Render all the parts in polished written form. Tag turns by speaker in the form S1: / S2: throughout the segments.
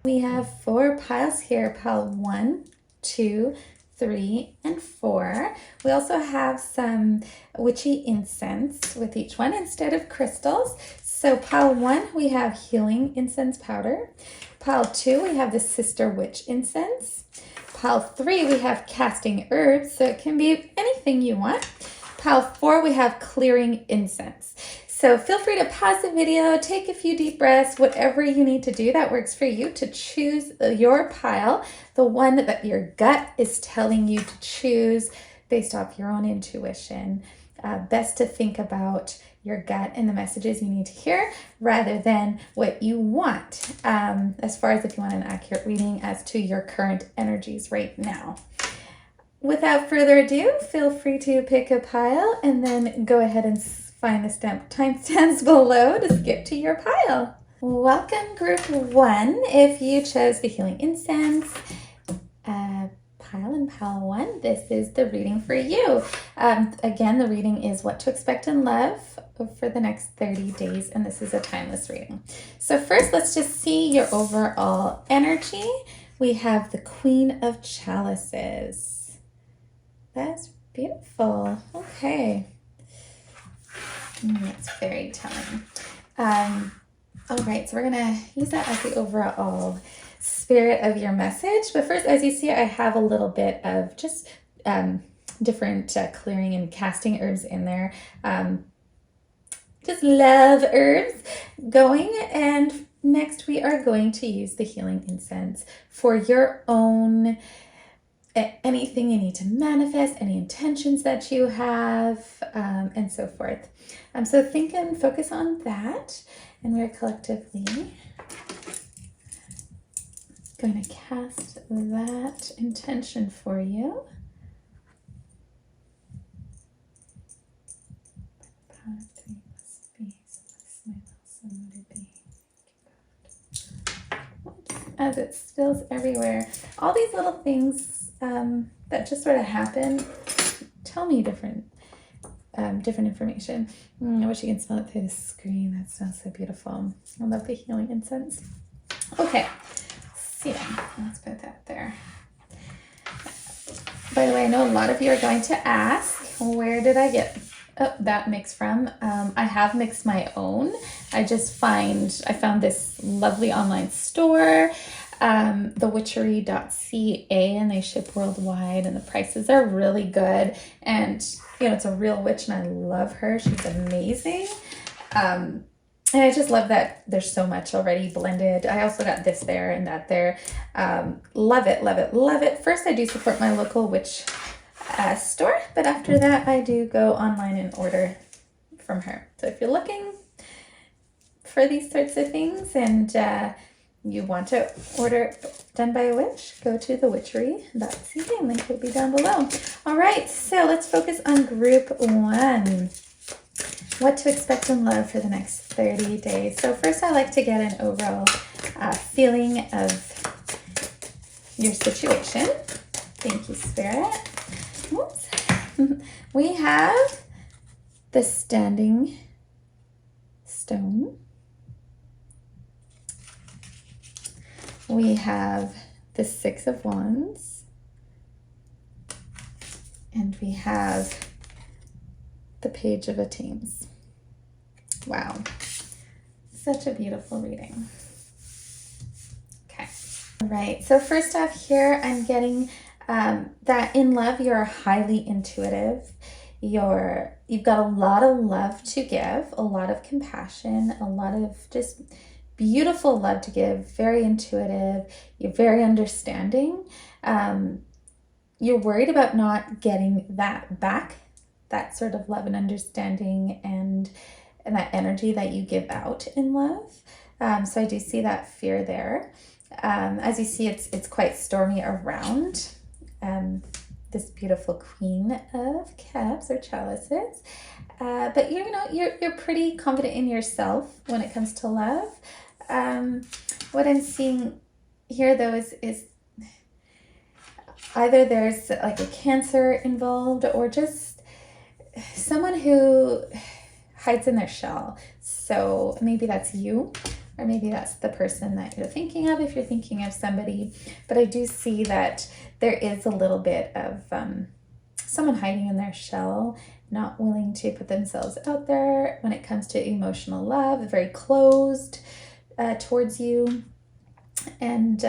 S1: We have 4 piles here, pile 1, 2, 3, and 4. We also have some witchy incense with each one instead of crystals. So pile 1, we have healing incense powder. Pile 2, we have the sister witch incense. Pile 3, we have casting herbs, so it can be anything you want. Pile 4, we have clearing incense. So feel free to pause the video, take a few deep breaths, whatever you need to do that works for you to choose your pile, the one that your gut is telling you to choose based off your own intuition. Best to think about your gut and the messages you need to hear rather than what you want, as far as if you want an accurate reading as to your current energies right now. Without further ado, feel free to pick a pile and then go ahead and find the timestamps below to skip to your pile. Welcome group 1. If you chose the healing incense pile in pile 1, this is the reading for you. Again, the reading is what to expect in love for the next 30 days, and this is a timeless reading. So first, let's just see your overall energy. We have the Queen of Chalices. That's beautiful. Okay. That's very telling. All right, so we're gonna use that as the overall spirit of your message. But first, as you see, I have a little bit of just different clearing and casting herbs in there. Just love herbs going. And next we are going to use the healing incense for your own anything you need to manifest, any intentions that you have, and so forth. So think and focus on that, and we're collectively going to cast that intention for you. As it spills everywhere. All these little things that just sort of happen tell me different information. I wish you could smell it through the screen. That smells so beautiful. I love the healing incense. Okay, so let's put that there. By the way, I know a lot of you are going to ask, where did I get that mix from? I have mixed my own. I found this lovely online store, thewitchery.ca, and they ship worldwide, and the prices are really good. And it's a real witch, and I love her. She's amazing. And I just love that there's so much already blended. I also got this there and that there. Love it, love it, love it. First, I do support my local witch store, but after that, I do go online and order from her. So if you're looking for these sorts of things and you want to order done by a witch, go to thewitchery.ca. Link will be down below. All right, so let's focus on group 1. What to expect in love for the next 30 days. So first, I like to get an overall feeling of your situation. Thank you, Spirit. Whoops. We have the Standing Stone. We have the 6 of Wands. And we have the Page of Attains. Wow. Such a beautiful reading. Okay. All right. So first off here, I'm getting that in love, you're highly intuitive. You've got a lot of love to give, a lot of compassion, a lot of just beautiful love to give, very intuitive. You're very understanding. You're worried about not getting that back, that sort of love and understanding and that energy that you give out in love. So I do see that fear there. As you see, it's quite stormy around this beautiful Queen of Cups or Chalices. But you're pretty confident in yourself when it comes to love. What I'm seeing here though is either there's like a Cancer involved or just someone who hides in their shell. So maybe that's you. or maybe that's the person that you're thinking of if you're thinking of somebody. But I do see that there is a little bit of someone hiding in their shell, not willing to put themselves out there when it comes to emotional love, very closed towards you. And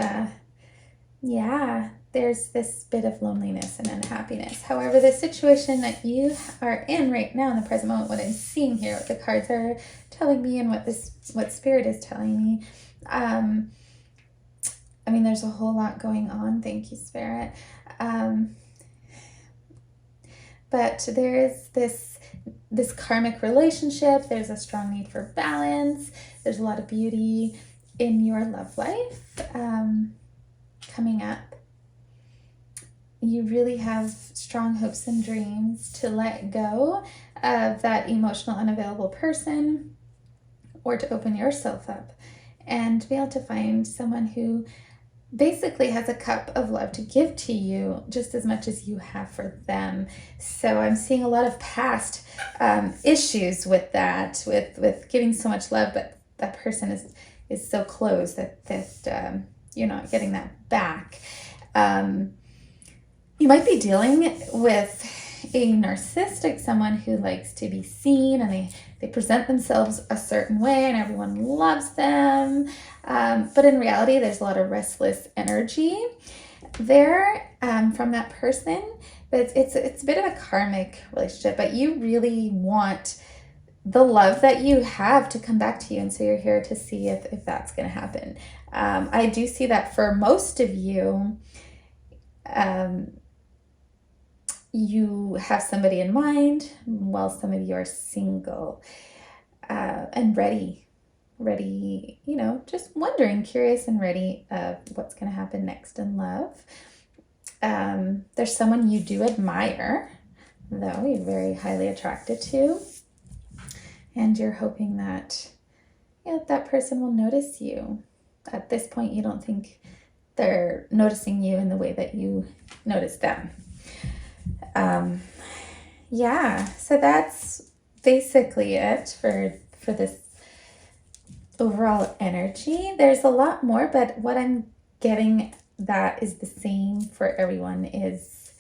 S1: yeah, there's this bit of loneliness and unhappiness. However, the situation that you are in right now in the present moment, what I'm seeing here, what the cards are telling me and what Spirit is telling me, I mean, there's a whole lot going on. Thank you, Spirit. But there is this karmic relationship. There's a strong need for balance. There's a lot of beauty in your love life coming up. You really have strong hopes and dreams to let go of that emotional unavailable person, or to open yourself up and to be able to find someone who basically has a cup of love to give to you just as much as you have for them. So I'm seeing a lot of past issues with that, with giving so much love, but that person is so close that you're not getting that back. You might be dealing with a narcissistic, someone who likes to be seen, and they present themselves a certain way and everyone loves them. But in reality, there's a lot of restless energy there from that person. But it's a bit of a karmic relationship, but you really want the love that you have to come back to you. And so you're here to see if that's going to happen. I do see that for most of you, you have somebody in mind, while some of you are single and ready, just wondering, curious and ready of what's going to happen next in love. There's someone you do admire, though, you're very highly attracted to, and you're hoping that that person will notice you. At this point, you don't think they're noticing you in the way that you notice them. So that's basically it for this overall energy. There's a lot more, but what I'm getting that is the same for everyone is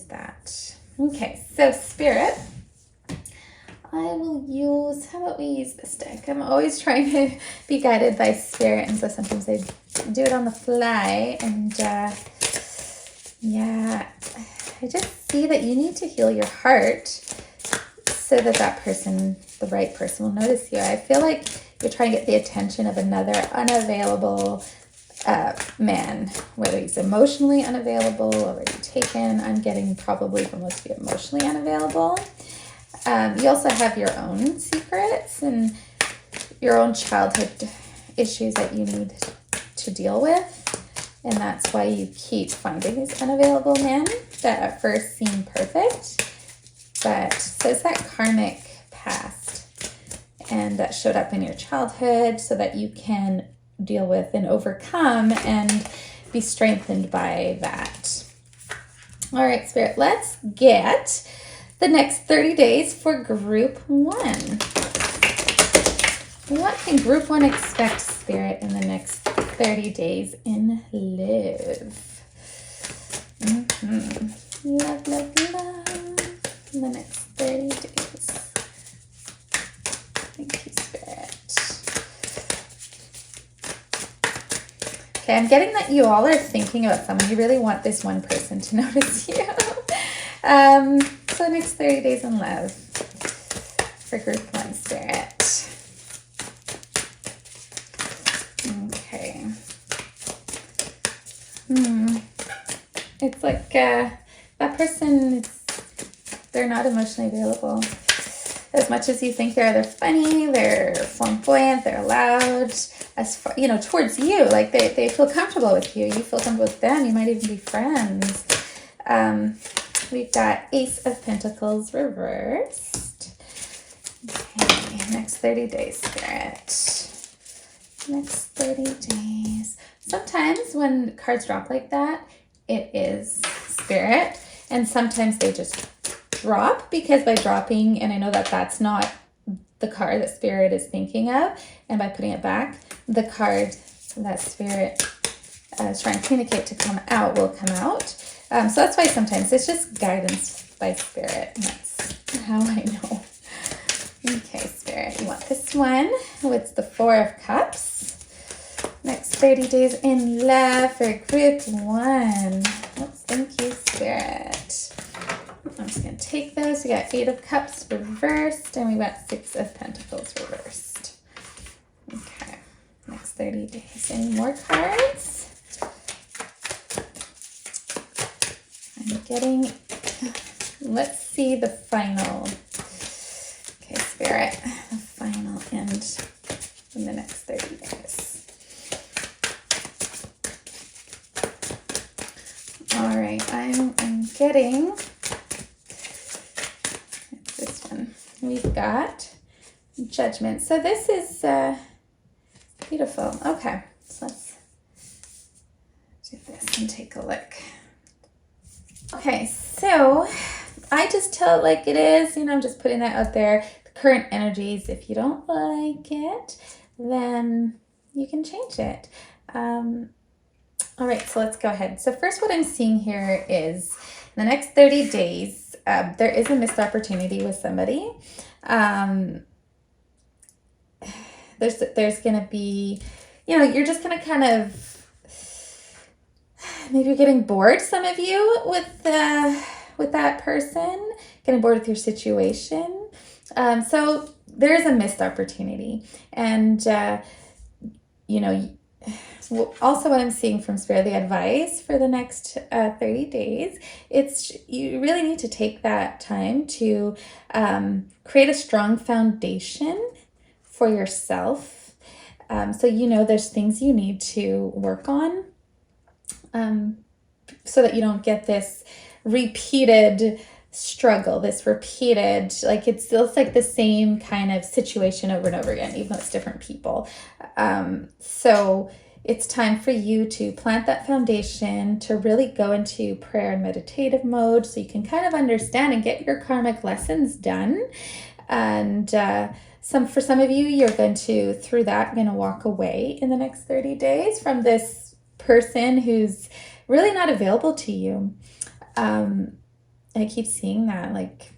S1: that. Okay, so Spirit, I will use, how about we use this deck? I'm always trying to be guided by Spirit, and so sometimes I do it on the fly, and I just see that you need to heal your heart so that person, the right person, will notice you. I feel like you're trying to get the attention of another unavailable man, whether he's emotionally unavailable, already taken. I'm getting probably for most of you emotionally unavailable. You also have your own secrets and your own childhood issues that you need to deal with. And that's why you keep finding these unavailable men that at first seem perfect. But so it's that karmic past, and that showed up in your childhood so that you can deal with and overcome and be strengthened by that. All right, Spirit, let's get the next 30 days for Group 1. What can Group 1 expect, Spirit, in the next 30 days in love? Love, love, love. In the next 30 days. Thank you, Spirit. Okay, I'm getting that you all are thinking about someone. You really want this one person to notice you. So next 30 days in love for Group 1, Spirit. Okay. It's like that person, they're not emotionally available. As much as you think they're funny, they're flamboyant, they're loud, as far, towards you, like they feel comfortable with you. You feel comfortable with them. You might even be friends. We've got Ace of Pentacles reversed. Okay, next 30 days, Spirit. Next 30 days. Sometimes when cards drop like that, it is Spirit. And sometimes they just drop, because by dropping, and I know that that's not the card that Spirit is thinking of, and by putting it back, the card that Spirit is trying to communicate to come out will come out. So that's why sometimes it's just guidance by Spirit. And that's how I know. Okay, Spirit, you want this one. What's the Four of Cups? Next 30 days in love for group 1. Oops, thank you, Spirit. I'm just going to take those. We got 8 of Cups reversed, and we got 6 of Pentacles reversed. Okay, next 30 days. Any more cards? I'm getting, let's see the final. Okay, Spirit, the final end in the next 30 days. All right, I'm getting, this one. We've got Judgment. So this is beautiful. Okay, so let's do this and take a look. Okay, so I just tell it like it is. You know, I'm just putting that out there. The current energies, if you don't like it, then you can change it. All right, so let's go ahead. So first what I'm seeing here is the next 30 days, there is a missed opportunity with somebody. There's going to be, you know, you're just going to kind of, maybe you're getting bored, some of you, with that person, getting bored with your situation. So there's a missed opportunity. And, you know, also what I'm seeing from Spirit, the advice for the next 30 days, it's you really need to take that time to create a strong foundation for yourself. So you know there's things you need to work on so that you don't get this repeated struggle, this repeated, like it's still like the same kind of situation over and over again, even though it's different people. So it's time for you to plant that foundation, to really go into prayer and meditative mode so you can kind of understand and get your karmic lessons done. And for some of you, you're going to, through that, going to walk away in the next 30 days from this person who's really not available to you. I keep seeing that, like,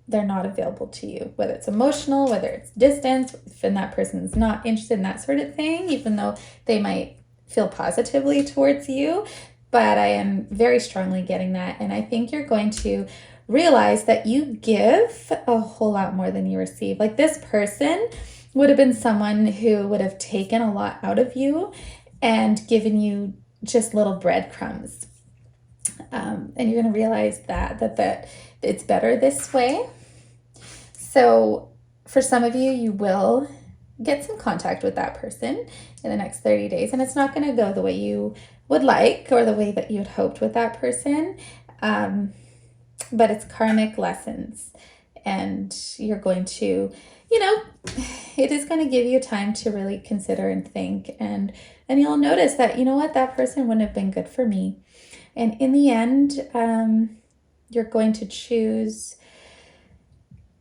S1: they're not available to you, whether it's emotional, whether it's distance, and that person's not interested in that sort of thing, even though they might feel positively towards you. But I am very strongly getting that. And I think you're going to realize that you give a whole lot more than you receive. Like, this person would have been someone who would have taken a lot out of you and given you just little breadcrumbs. And you're going to realize that it's better this way. So for some of you, you will get some contact with that person in the next 30 days. And it's not going to go the way you would like or the way that you had hoped with that person. But it's karmic lessons. And you're going to, you know, it is going to give you time to really consider and think. And you'll notice that, you know what, that person wouldn't have been good for me. And in the end, you're going to choose,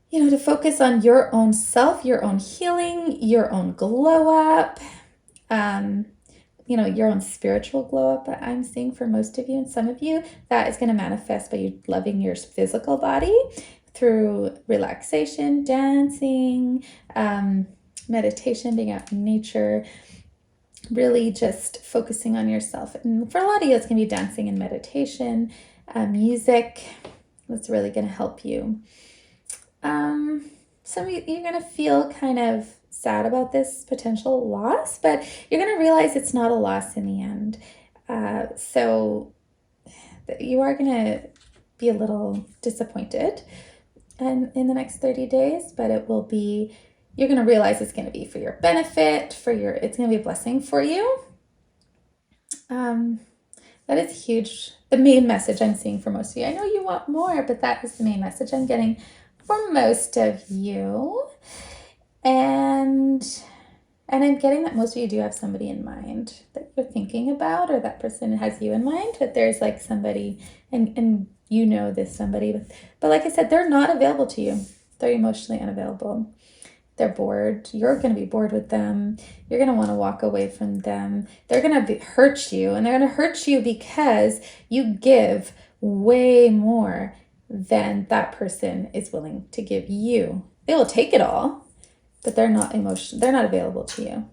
S1: you know, to focus on your own self, your own healing, your own glow up, you know, your own spiritual glow up. I'm seeing for most of you and some of you, that is going to manifest by you loving your physical body through relaxation, dancing, meditation, being out in nature, really just focusing on yourself. And for a lot of you, it's going to be dancing and meditation, music. That's really going to help you. Some of you, you're going to feel kind of sad about this potential loss, but you're going to realize it's not a loss in the end. So you are going to be a little disappointed in the next 30 days, but it will be, you're going to realize it's going to be for your benefit, it's going to be a blessing for you. That is huge. The main message I'm seeing for most of you. I know you want more, but that is the main message I'm getting for most of you. And I'm getting that most of you do have somebody in mind that you're thinking about, or that person has you in mind, that there's like somebody, and you know this somebody, but like I said, they're not available to you. They're emotionally unavailable. They're bored. You're going to be bored with them. You're going to want to walk away from them. They're going to hurt you, and they're going to hurt you because you give way more than that person is willing to give you. They will take it all, but they're not they're not available to you.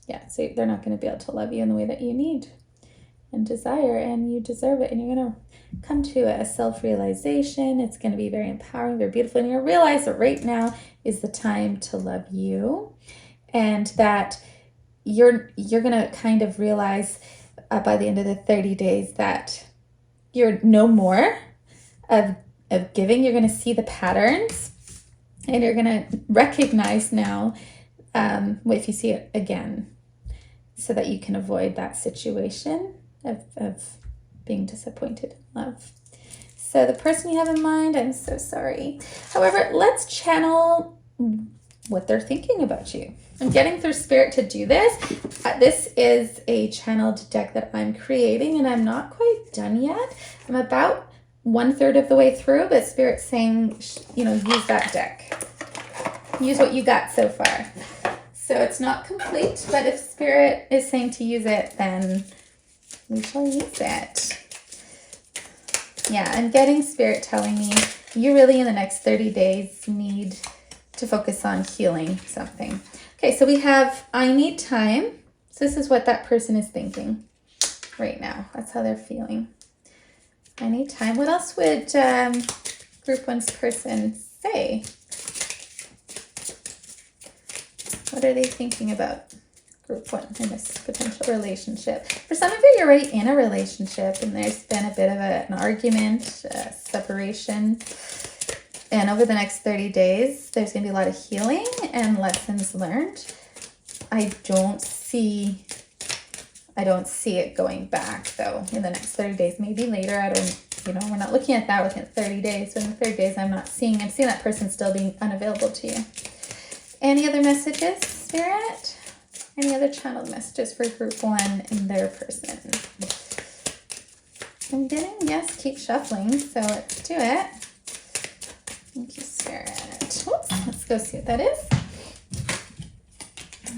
S1: Yeah, so they're not going to be able to love you in the way that you need and desire, and you deserve it, and you're going to come to a self-realization. It's going to be very empowering, very beautiful, and you'll realize that right now is the time to love you, and that you're going to kind of realize by the end of the 30 days that you're no more of giving. You're going to see the patterns, and you're going to recognize now if you see it again, so that you can avoid that situation of being disappointed in love. So the person you have in mind, I'm so sorry. However, let's channel what they're thinking about you. I'm getting through Spirit to do this. This is a channeled deck that I'm creating, and I'm not quite done yet. I'm about 1/3 of the way through, but Spirit's saying, use that deck. Use what you got so far. So it's not complete, but if Spirit is saying to use it, then we shall use it. Yeah, I'm getting Spirit telling me you really in the next 30 days need to focus on healing something. Okay, so we have I need time. So this is what that person is thinking right now. That's how they're feeling. I need time. What else would Group 1's person say? What are they thinking about Group 1 in this potential relationship? For some of you, you're already in a relationship, and there's been a bit of an argument, separation. And over the next 30 days, there's going to be a lot of healing and lessons learned. I don't see it going back, though, in the next 30 days. Maybe later. We're not looking at that within 30 days. So in the 30 days, I'm seeing that person still being unavailable to you. Any other messages, Spirit? Any other channeled messages for Group 1 and their person? I'm getting yes, keep shuffling, so let's do it. Thank you, Spirit. Whoops, let's go see what that is.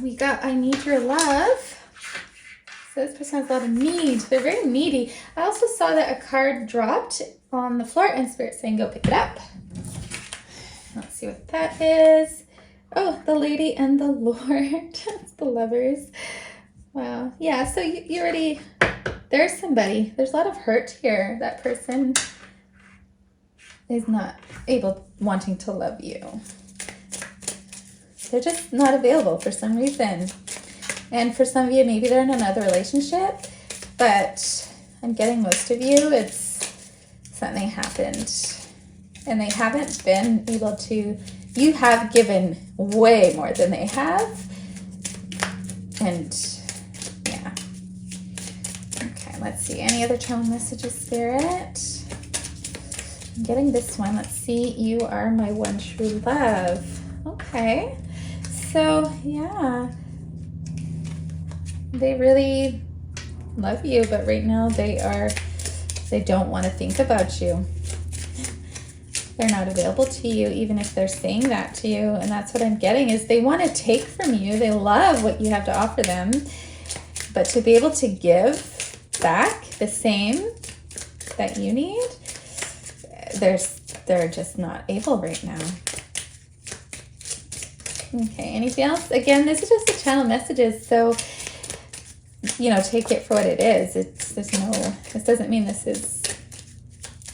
S1: We got I need your love. So this person has a lot of need. They're very needy. I also saw that a card dropped on the floor, and Spirit saying go pick it up. Let's see what that is. Oh, the Lady and the Lord. It's the Lovers. Wow. Yeah, so you already, there's somebody. There's a lot of hurt here. That person is not wanting to love you. They're just not available for some reason. And for some of you, maybe they're in another relationship, but I'm getting most of you, it's something happened. And they haven't been able to, you have given way more than they have. And yeah. Okay, let's see. Any other channel messages, Spirit? I'm getting this one. Let's see. You are my one true love. Okay. So, yeah. They really love you, but right now they don't want to think about you. They're not available to you, even if they're saying that to you. And that's what I'm getting is they want to take from you. They love what you have to offer them. But to be able to give back the same that you need, they're just not able right now. Okay, anything else? Again, this is just the channel messages, so take it for what it is. This doesn't mean this is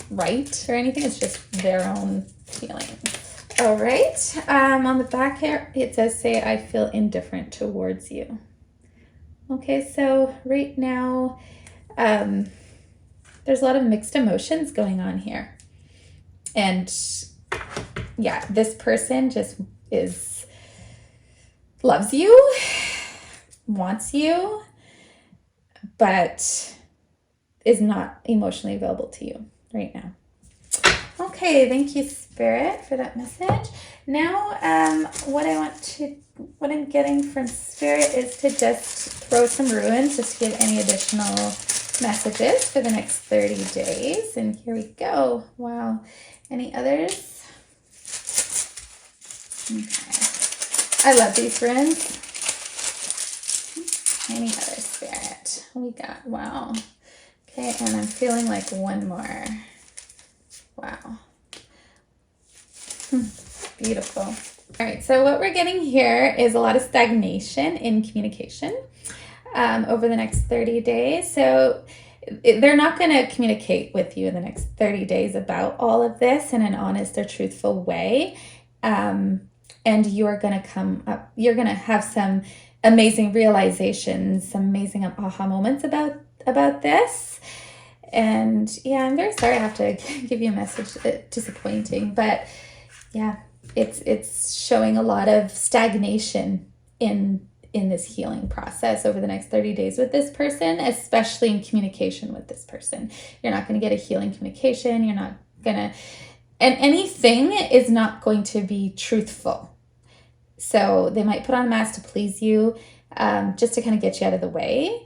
S1: right or anything. It's just their own feeling. All right. On the back here, it says, say, I feel indifferent towards you. Okay, so right now, there's a lot of mixed emotions going on here. And yeah, this person just loves you, wants you, but is not emotionally available to you right now. Okay, thank you, Spirit, for that message. Now, what I'm getting from Spirit is to just throw some ruins, just give any additional messages for the next 30 days. And here we go. Wow. Any others? Okay. I love these runes. Any other spirit we got? Wow. Okay, and I'm feeling like one more. Wow. Beautiful. All right, so what we're getting here is a lot of stagnation in communication over the next 30 days. So they're not going to communicate with you in the next 30 days about all of this in an honest or truthful way. And you're going to come up, you're going to have some amazing realizations, some amazing aha moments about this. And yeah, I'm very sorry I have to give you a message. Disappointing, but yeah, it's showing a lot of stagnation in this healing process over the next 30 days with this person, especially in communication with this person. You're not going to get a healing communication. You're not going to, and anything is not going to be truthful. So they might put on a mask to please you, just to kind of get you out of the way.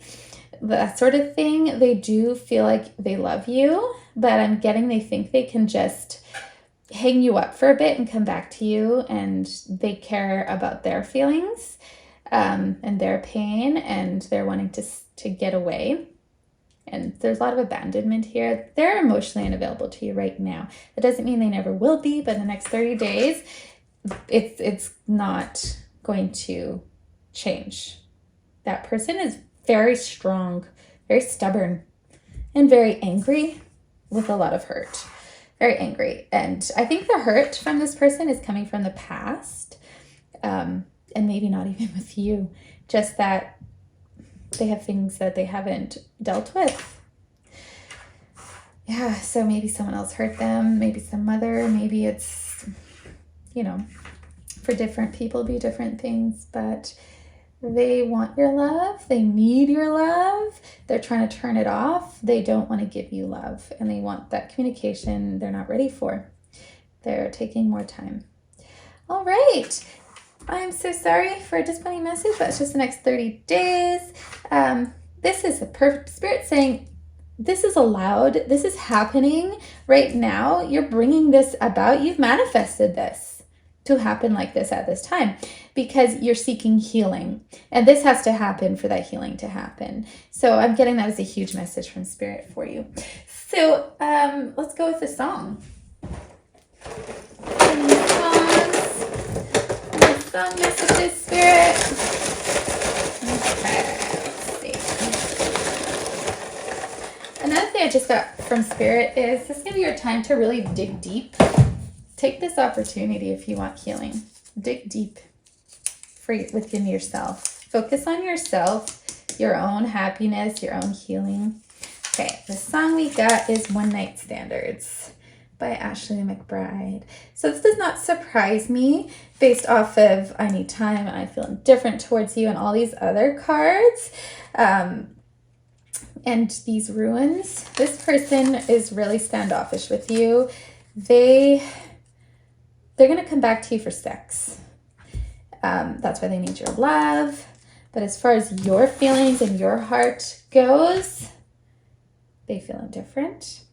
S1: That sort of thing. They do feel like they love you, but I'm getting they think they can just hang you up for a bit and come back to you, and they care about their feelings and their pain, and they're wanting to get away. And there's a lot of abandonment here. They're emotionally unavailable to you right now. That doesn't mean they never will be, but in the next 30 days, it's not going to change. That person is very strong, very stubborn, and very angry with a lot of hurt. Very angry. And I think the hurt from this person is coming from the past, and maybe not even with you, just that they have things that they haven't dealt with. Yeah, so maybe someone else hurt them, maybe some mother, maybe it's, for different people be different things, but they want your love. They need your love. They're trying to turn it off. They don't want to give you love, and they want that communication they're not ready for. They're taking more time. All right. I'm so sorry for a disappointing message, but it's just the next 30 days. This is a perfect spirit saying, this is allowed. This is happening right now. You're bringing this about. You've manifested this to happen like this at this time because you're seeking healing, and this has to happen for that healing to happen. So I'm getting that as a huge message from spirit for you. So let's go with the song. Song messages, spirit. Okay, let's see. Another thing I just got from spirit is this is going to be your time to really dig deep. Take this opportunity if you want healing. Dig deep within yourself. Focus on yourself, your own happiness, your own healing. Okay, the song we got is One Night Standards by Ashley McBride. So this does not surprise me based off of I need time and I feel indifferent towards you and all these other cards. And these ruins. This person is really standoffish with you. They're going to come back to you for sex. That's why they need your love. But as far as your feelings and your heart goes, they feel indifferent.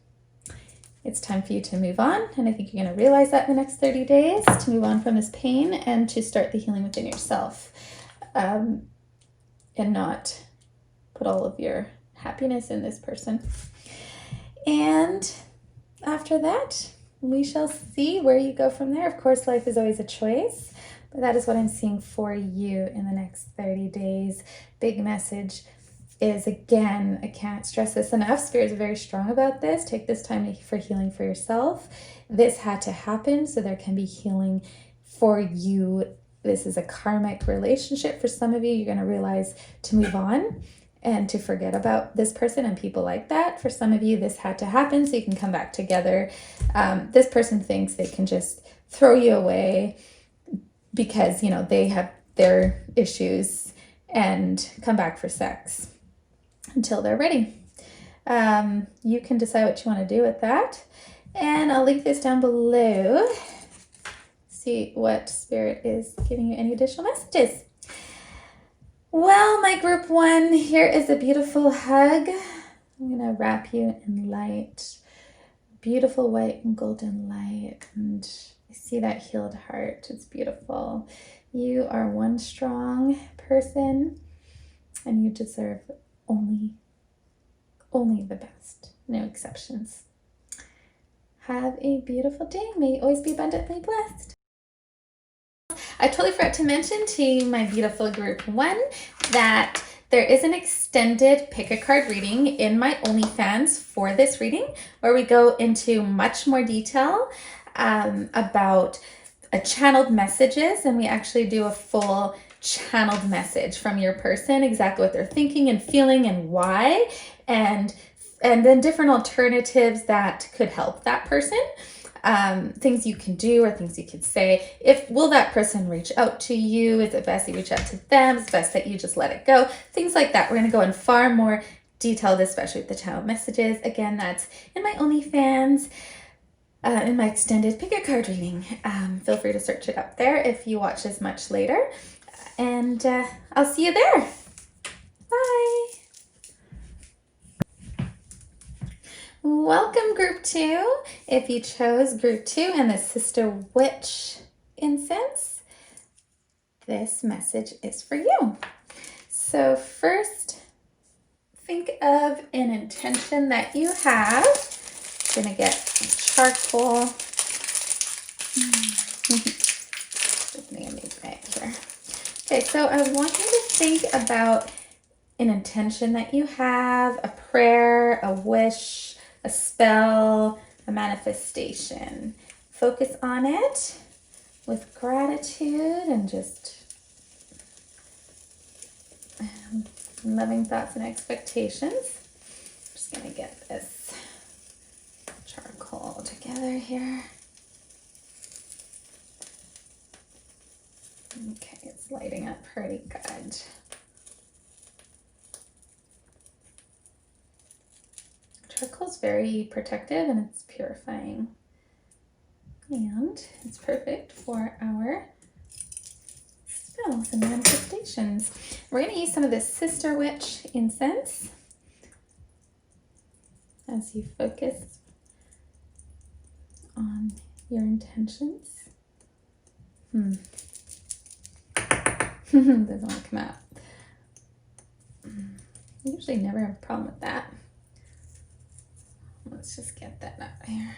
S1: It's time for you to move on. And I think you're going to realize that in the next 30 days to move on from this pain and to start the healing within yourself. And not put all of your happiness in this person. And after that, we shall see where you go from there. Of course, life is always a choice, but that is what I'm seeing for you in the next 30 days. Big message is, again, I can't stress this enough. Spirit is very strong about this. Take this time for healing for yourself. This had to happen so there can be healing for you. This is a karmic relationship. For some of you, you're going to realize to move on and to forget about this person and people like that. For some of you, this had to happen so you can come back together. This person thinks they can just throw you away because, they have their issues and come back for sex until they're ready. You can decide what you want to do with that. And I'll link this down below. See what spirit is giving you any additional messages. Well, my group 1, here is a beautiful hug. I'm going to wrap you in light. Beautiful white and golden light. And I see that healed heart. It's beautiful. You are one strong person, and you deserve only the best. No exceptions. Have a beautiful day. May you always be abundantly blessed. I totally forgot to mention to my beautiful group 1 that there is an extended pick a card reading in my OnlyFans for this reading, where we go into much more detail about channeled messages, and we actually do a full channeled message from your person, exactly what they're thinking and feeling and why, and then different alternatives that could help that person. Things you can do or things you could say. Will that person reach out to you? Is it best you reach out to them? Is it best that you just let it go? Things like that. We're going to go in far more detailed, especially with the channel messages. Again, that's in my OnlyFans, in my extended pick a card reading. Feel free to search it up there if you watch this much later. And I'll see you there. Bye. Welcome group 2. If you chose group 2 and the Sister Witch incense, this message is for you. So first, think of an intention that you have. I'm gonna get charcoal. Just need a bag here. Okay, so I want you to think about an intention that you have, a prayer, a wish, a spell, a manifestation. Focus on it with gratitude and just loving thoughts and expectations. I'm just gonna get this charcoal together here. Okay, it's lighting up pretty good. Charcoal is very protective and it's purifying. And it's perfect for our spells and manifestations. We're going to use some of this Sister Witch incense as you focus on your intentions. Doesn't want to come out. I usually never have a problem with that. Let's just get that up here.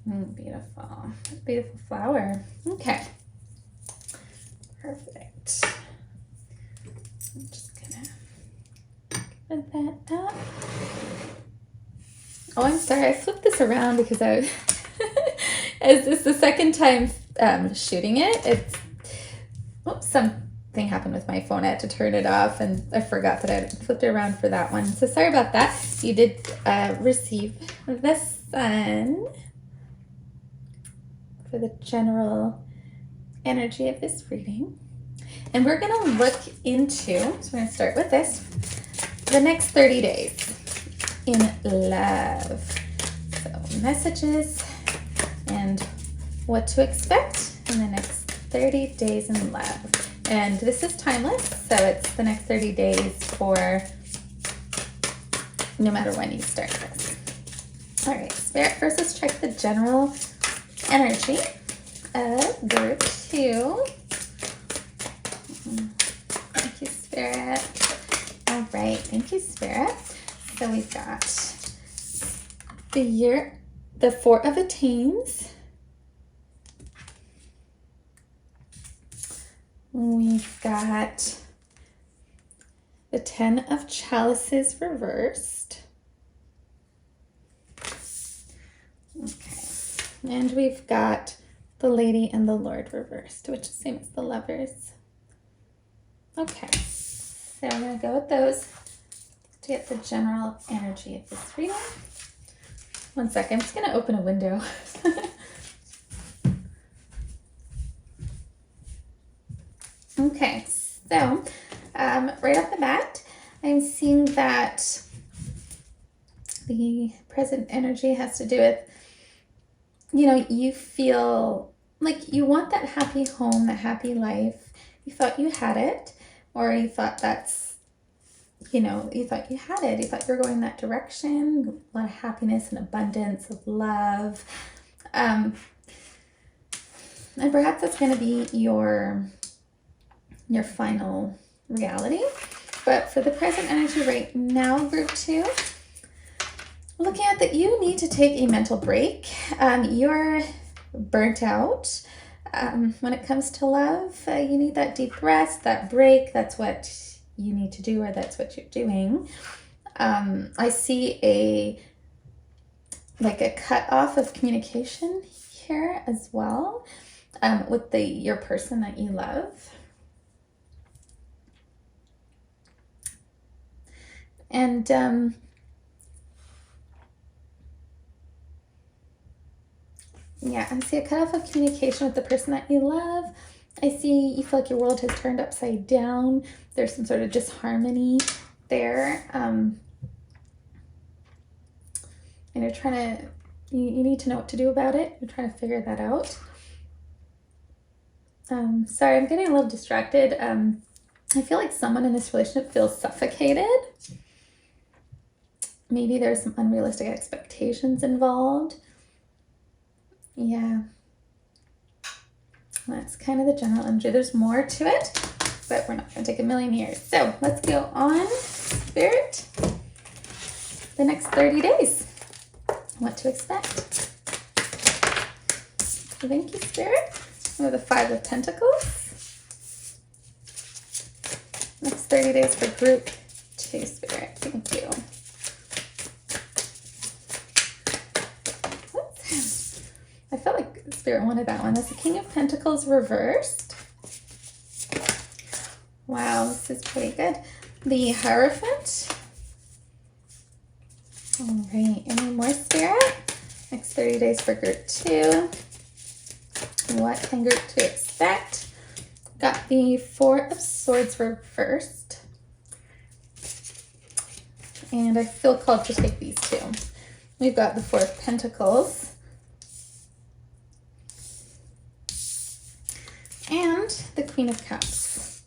S1: Beautiful. Beautiful flower. Okay. Perfect. I'm just gonna put that up. Oh, I'm sorry. I flipped this around because as this is the second time shooting it, something happened with my phone. I had to turn it off and I forgot that I flipped it around for that one. So sorry about that. You did receive the sun for the general energy of this reading. And we're going to look into, so we're going to start with this, the next 30 days in love. So messages and what to expect in the next 30 days in love. And this is timeless, so it's the next 30 days for no matter when you start this. All right, Spirit, first let's check the general energy of group 2. Thank you, Spirit. All right, thank you, Spirit. So we've got the 4 of Attains. We've got the 10 of Chalices reversed. Okay. And we've got the Lady and the Lord reversed, which is the same as the Lovers. Okay. So I'm going to go with those to get the general energy of this reading. One second. I'm just going to open a window. Okay, so right off the bat, I'm seeing that the present energy has to do with, you feel like you want that happy home, that happy life. You thought you had it, or you thought you thought you had it. You thought you were going that direction. A lot of happiness and abundance of love. And perhaps that's going to be your final reality. But for the present energy right now, group 2, looking at that you need to take a mental break. You're burnt out. When it comes to love, you need that deep rest, that break. That's what you need to do, or that's what you're doing. I see a cut off of communication here as well, with your person that you love. And yeah, I see a cutoff of communication with the person that you love. I see you feel like your world has turned upside down. There's some sort of disharmony there. And you're trying to, you need to know what to do about it. You're trying to figure that out. Sorry, I'm getting a little distracted. I feel like someone in this relationship feels suffocated. Maybe there's some unrealistic expectations involved. Yeah. That's kind of the general energy. There's more to it, but we're not going to take a million years. So let's go on, Spirit. The next 30 days. What to expect. Thank you, Spirit. We have the 5 of Pentacles. Next 30 days for group 2, Spirit. Thank you. I felt like Spirit wanted that one. That's the King of Pentacles reversed. Wow, this is pretty good. The Hierophant. All right, any more, Spirit? Next 30 days for group 2. What can group 2 expect? Got the 4 of Swords reversed. And I feel called to take these 2. We've got the 4 of Pentacles. And the Queen of Cups.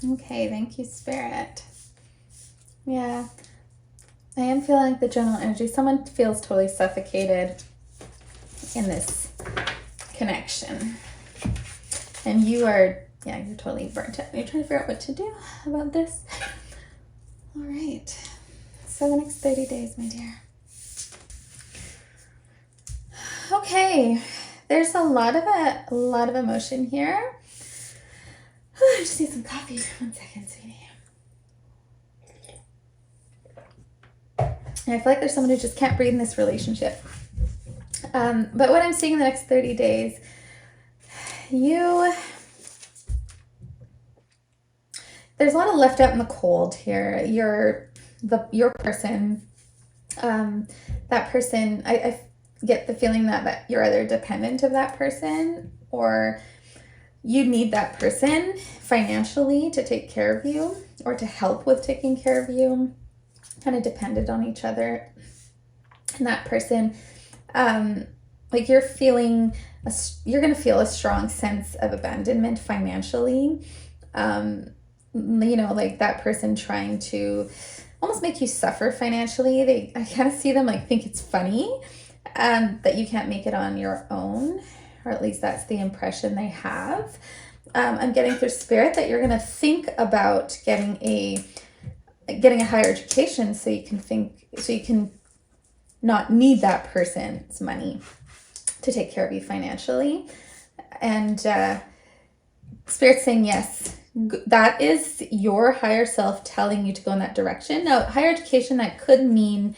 S1: Okay, thank you, Spirit. Yeah, I am feeling like the general energy. Someone feels totally suffocated in this connection. And you are, yeah, you're totally burnt out. You're trying to figure out what to do about this. All right. So the next 30 days, my dear. Okay, there's a lot of emotion here. I just need some coffee. 1 second, sweetie. And I feel like there's someone who just can't breathe in this relationship. But what I'm seeing in the next 30 days, there's a lot of left out in the cold here. Your person, that person, I get the feeling that you're either dependent of that person, or you need that person financially to take care of you, or to help with taking care of you, kind of dependent on each other. And that person, like you're going to feel a strong sense of abandonment financially. Like that person trying to almost make you suffer financially. I kind of see them like think it's funny that you can't make it on your own, or at least that's the impression they have. I'm getting through Spirit that you're going to think about getting a higher education so you can not need that person's money to take care of you financially. And Spirit's saying yes. That is your higher self telling you to go in that direction. Now, higher education, that could mean,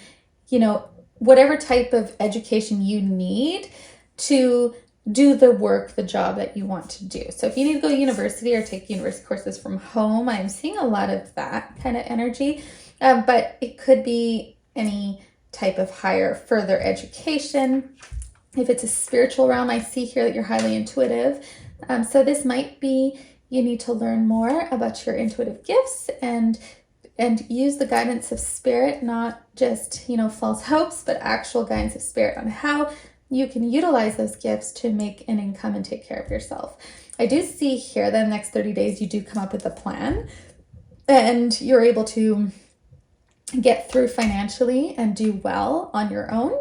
S1: whatever type of education you need to do the work, the job that you want to do. So if you need to go to university or take university courses from home, I'm seeing a lot of that kind of energy. But it could be any type of further education. If it's a spiritual realm, I see here that you're highly intuitive. So this might be you need to learn more about your intuitive gifts and use the guidance of Spirit, not just, false hopes, but actual guidance of Spirit on how you can utilize those gifts to make an income and take care of yourself. I do see here that in the next 30 days, you do come up with a plan and you're able to get through financially and do well on your own.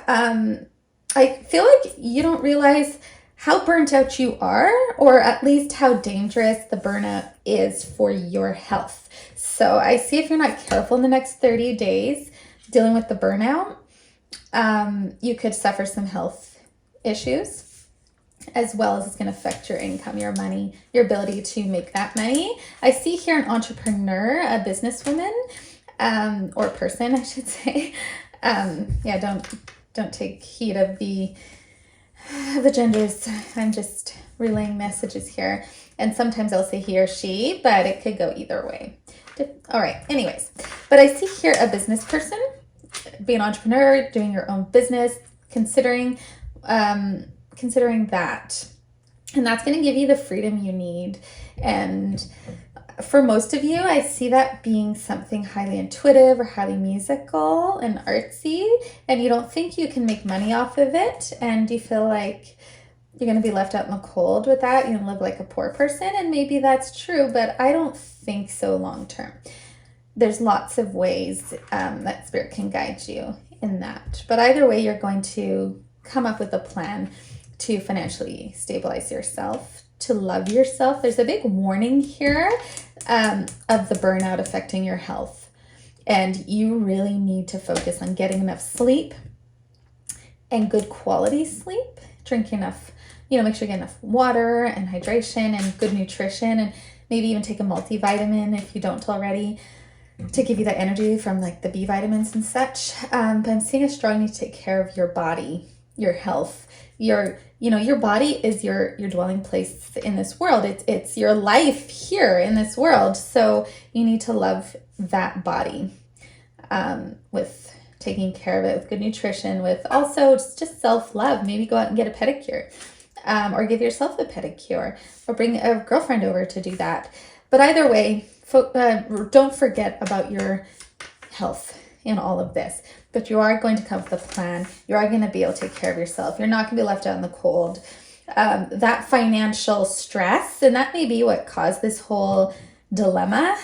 S1: I feel like you don't realize how burnt out you are, or at least how dangerous the burnout is for your health. So I see if you're not careful in the next 30 days dealing with the burnout, you could suffer some health issues, as well as it's going to affect your income, your money, your ability to make that money. I see here an entrepreneur, a businesswoman, or person, I should say. Yeah, don't take heed of the genders. I'm just relaying messages here. And sometimes I'll say he or she, but it could go either way. All right, anyways. But I see here a business person, be an entrepreneur, doing your own business, considering that. And that's going to give you the freedom you need. And for most of you, I see that being something highly intuitive or highly musical and artsy, and you don't think you can make money off of it, and you feel like you're going to be left out in the cold with that. You're going to live like a poor person, and maybe that's true, but I don't think so long term. There's lots of ways that Spirit can guide you in that. But either way, you're going to come up with a plan to financially stabilize yourself, to love yourself. There's a big warning here of the burnout affecting your health. And you really need to focus on getting enough sleep and good quality sleep. Drink enough, make sure you get enough water and hydration and good nutrition, and maybe even take a multivitamin if you don't already, to give you that energy from like the B vitamins and such. But I'm seeing a strong need to take care of your body, your health. Your body is your dwelling place in this world. It's your life here in this world. So you need to love that body with taking care of it, with good nutrition, with also just self-love. Maybe go out and get a pedicure, or give yourself a pedicure, or bring a girlfriend over to do that. But either way, don't forget about your health in all of this. But you are going to come up with a plan. You are going to be able to take care of yourself. You're not going to be left out in the cold. That financial stress, and that may be what caused this whole dilemma,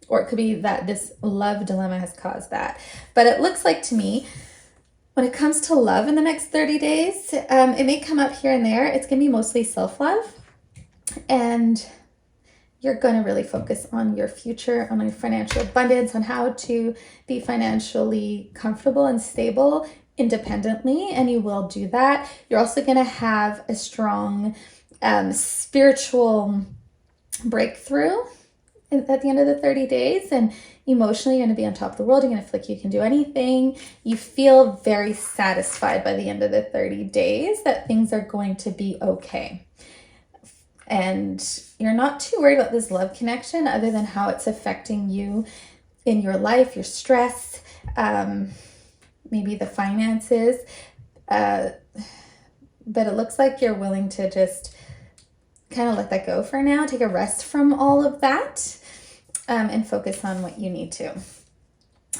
S1: or it could be that this love dilemma has caused that. But it looks like to me, when it comes to love in the next 30 days, it may come up here and there. It's going to be mostly self-love. And you're going to really focus on your future, on your financial abundance, on how to be financially comfortable and stable independently, and you will do that. You're also going to have a strong spiritual breakthrough at the end of the 30 days, and emotionally you're going to be on top of the world. You're going to feel like you can do anything. You feel very satisfied by the end of the 30 days that things are going to be okay. And you're not too worried about this love connection, other than how it's affecting you in your life, your stress, maybe the finances. But it looks like you're willing to just kind of let that go for now, take a rest from all of that, and focus on what you need to.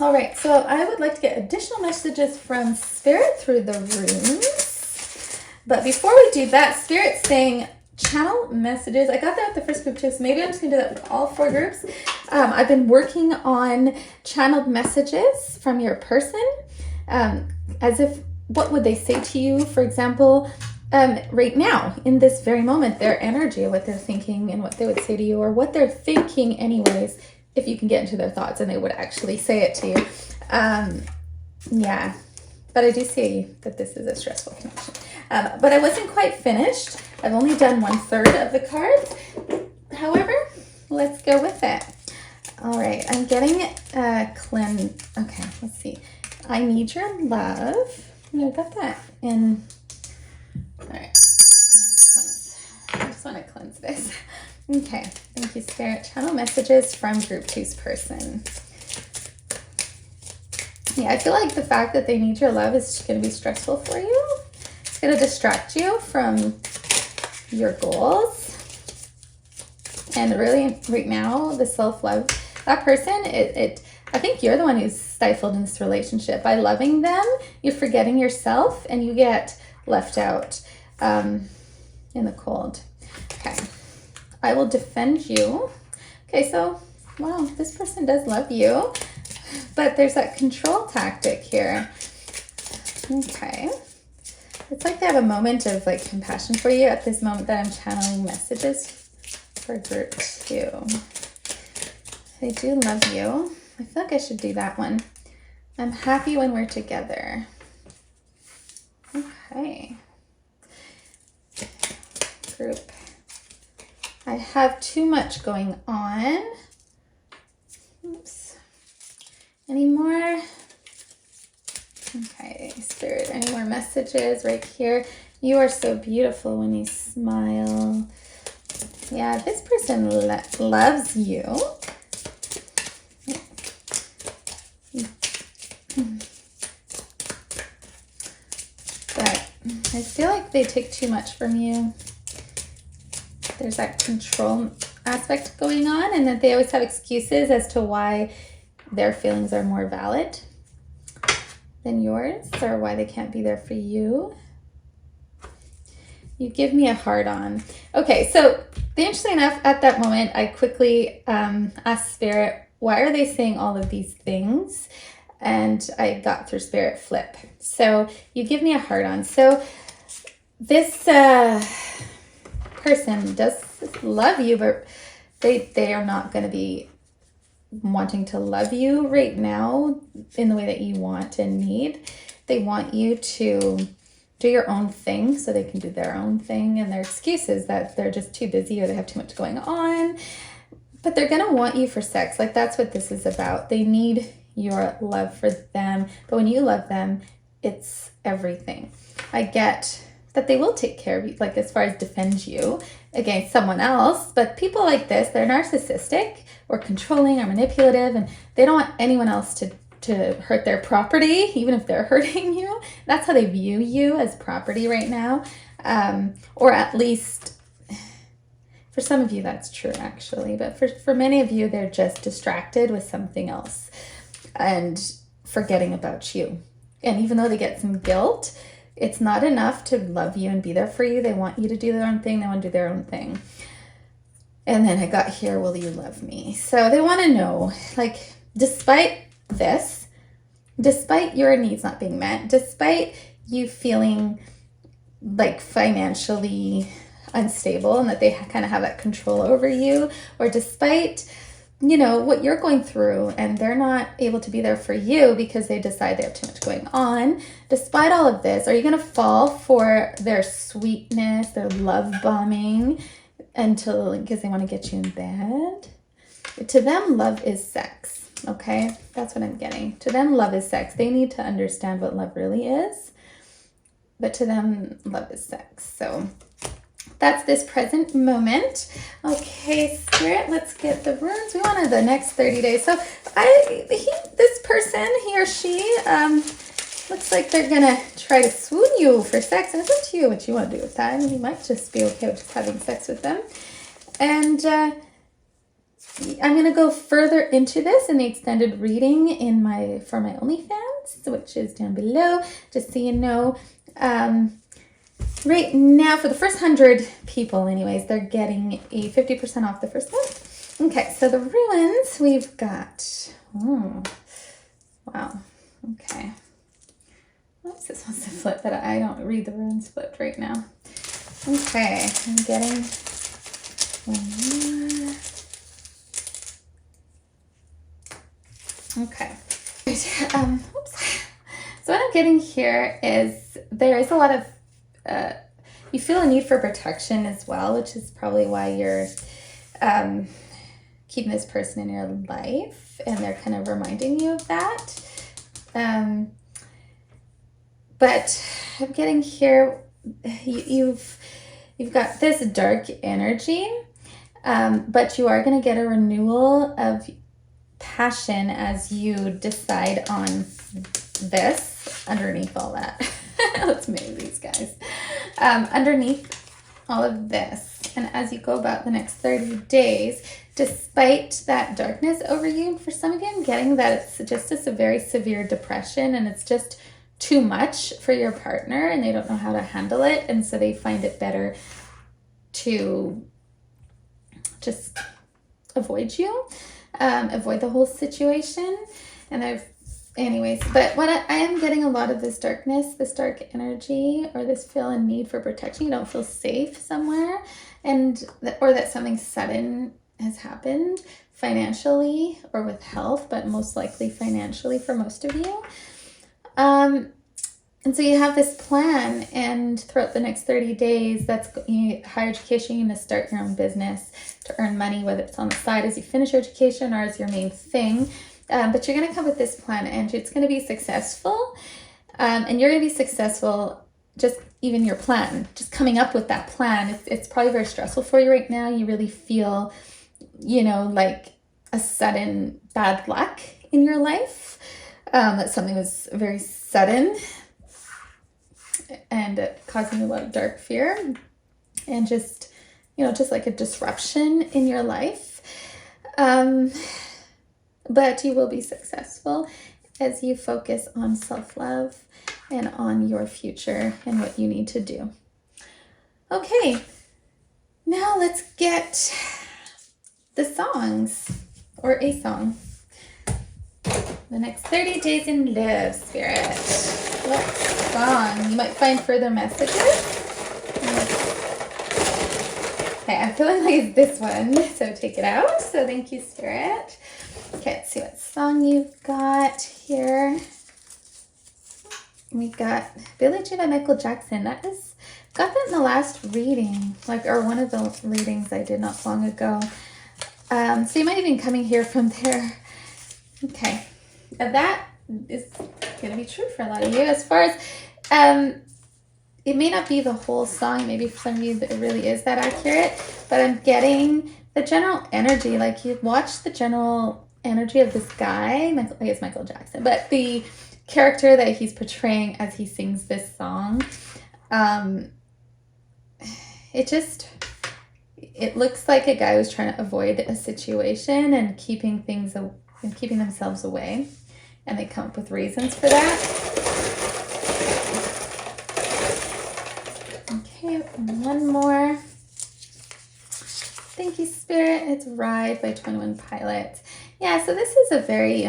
S1: All right, so I would like to get additional messages from Spirit through the runes. But before we do that, Spirit's saying, channel messages. I got that with the first group too, so maybe I'm just gonna do that with all 4 groups. I've been working on channeled messages from your person, as if, what would they say to you, for example, right now, in this very moment, their energy, what they're thinking and what they would say to you, or what they're thinking anyways, if you can get into their thoughts and they would actually say it to you. Yeah, but I do see that this is a stressful connection. But I wasn't quite finished. I've only done 1/3 of the cards. However, let's go with it. All right, I'm getting cleanse. Okay, let's see. I need your love. I got that in. All right, I just want to cleanse this. Okay, thank you, Spirit. Channel messages from Group 2's person. Yeah, I feel like the fact that they need your love is going to be stressful for you. It's going to distract you from your goals. And really, right now, the self-love, that person, I think you're the one who's stifled in this relationship. By loving them, you're forgetting yourself and you get left out in the cold. Okay, I will defend you. Okay, so Wow, this person does love you, but there's that control tactic here. Okay. It's like they have a moment of like compassion for you at this moment that I'm channeling messages for group 2. They do love you. I feel like I should do that one. I'm happy when we're together. Okay. Group. I have too much going on. Oops. Any more? Okay, Spirit, any more messages right here? You are so beautiful when you smile. Yeah, this person loves you. But I feel like they take too much from you. There's that control aspect going on, and that they always have excuses as to why their feelings are more valid than yours, or why they can't be there for you. You give me a hard on. Okay, so interesting enough, at that moment, I quickly asked Spirit, why are they saying all of these things? And I got through Spirit flip. So you give me a hard on. So this person does love you, but they are not going to be wanting to love you right now in the way that you want and need. They want you to do your own thing so they can do their own thing, and their excuse is that they're just too busy or they have too much going on. But they're going to want you for sex. Like, that's what this is about. They need your love for them, but when you love them, it's everything. I get that they will take care of you, like as far as defend you against someone else, but people like this, they're narcissistic or controlling or manipulative, and they don't want anyone else to hurt their property, even if they're hurting you. That's how they view you, as property right now. Or at least, for some of you that's true actually, but for many of you, they're just distracted with something else and forgetting about you. And even though they get some guilt, it's not enough to love you and be there for you. They want you to do their own thing. They want to do their own thing. And then I got here, will you love me? So they want to know, like, despite this, despite your needs not being met, despite you feeling like financially unstable and that they kind of have that control over you, or despite, you know, what you're going through and they're not able to be there for you because they decide they have too much going on, despite all of this, are you going to fall for their sweetness, their love bombing, because they want to get you in bed? To them, love is sex. Okay, that's what I'm getting. To them, love is sex. They need to understand what love really is, but to them, love is sex. So that's this present moment. Okay, Spirit, let's get the runes. We wanted the next 30 days. So this person, he or she, looks like they're gonna try to swoon you for sex. And it's up to you what you want to do with that. And you might just be okay with just having sex with them. And I'm going to go further into this in the extended reading for my OnlyFans, which is down below, just so you know. Right now, for the first 100 people anyways, they're getting a 50% off the first month. Okay, so the runes we've got. Oh, wow. Okay. Oops, this wants to flip, but I don't read the runes flipped right now. Okay, I'm getting one more. Okay. Oops. So what I'm getting here is there is a lot of, you feel a need for protection as well, which is probably why you're keeping this person in your life, and they're kind of reminding you of that. But I'm getting here, you've got this dark energy, but you are going to get a renewal of passion as you decide on this underneath all that. Let's move these guys. Underneath all of this, and as you go about the next 30 days, despite that darkness over you, for some of you, I'm getting that it's just a very severe depression, and it's just too much for your partner, and they don't know how to handle it, and so they find it better to just avoid you. avoid the whole situation. And anyways, but what I am getting a lot of this darkness, this dark energy, or this feel in need for protection. You don't feel safe somewhere, or that something sudden has happened financially or with health, but most likely financially for most of you. And so you have this plan, and throughout the next 30 days, that's higher education. You're going to start your own business to earn money, whether it's on the side as you finish your education or as your main thing. But you're going to come with this plan, and it's going to be successful. And you're going to be successful, just even your plan, just coming up with that plan. It's probably very stressful for you right now. You really feel, like a sudden bad luck in your life. That something was very sudden and causing a lot of dark fear and just like a disruption in your life. But you will be successful as you focus on self-love and on your future and what you need to do. Okay, now let's get the songs, or a song. The next 30 days in love, Spirit. What song? You might find further messages. Okay, I'm feeling like it's this one, so take it out. So thank you, Spirit. Okay, let's see what song you've got here. We got Billie Jean by Michael Jackson. Got that in the last reading, or one of the readings I did not long ago. So you might even coming here from there. Okay, that is going to be true for a lot of you. As far as, it may not be the whole song. Maybe for some of you it really is that accurate. But I'm getting the general energy. Like, you watch the general energy of this guy. I guess Michael Jackson. But the character that he's portraying as he sings this song, it looks like a guy who's trying to avoid a situation and keeping themselves away, and they come up with reasons for that. Okay, one more. Thank you, Spirit. It's Ride by 21 Pilots. Yeah, so this is a very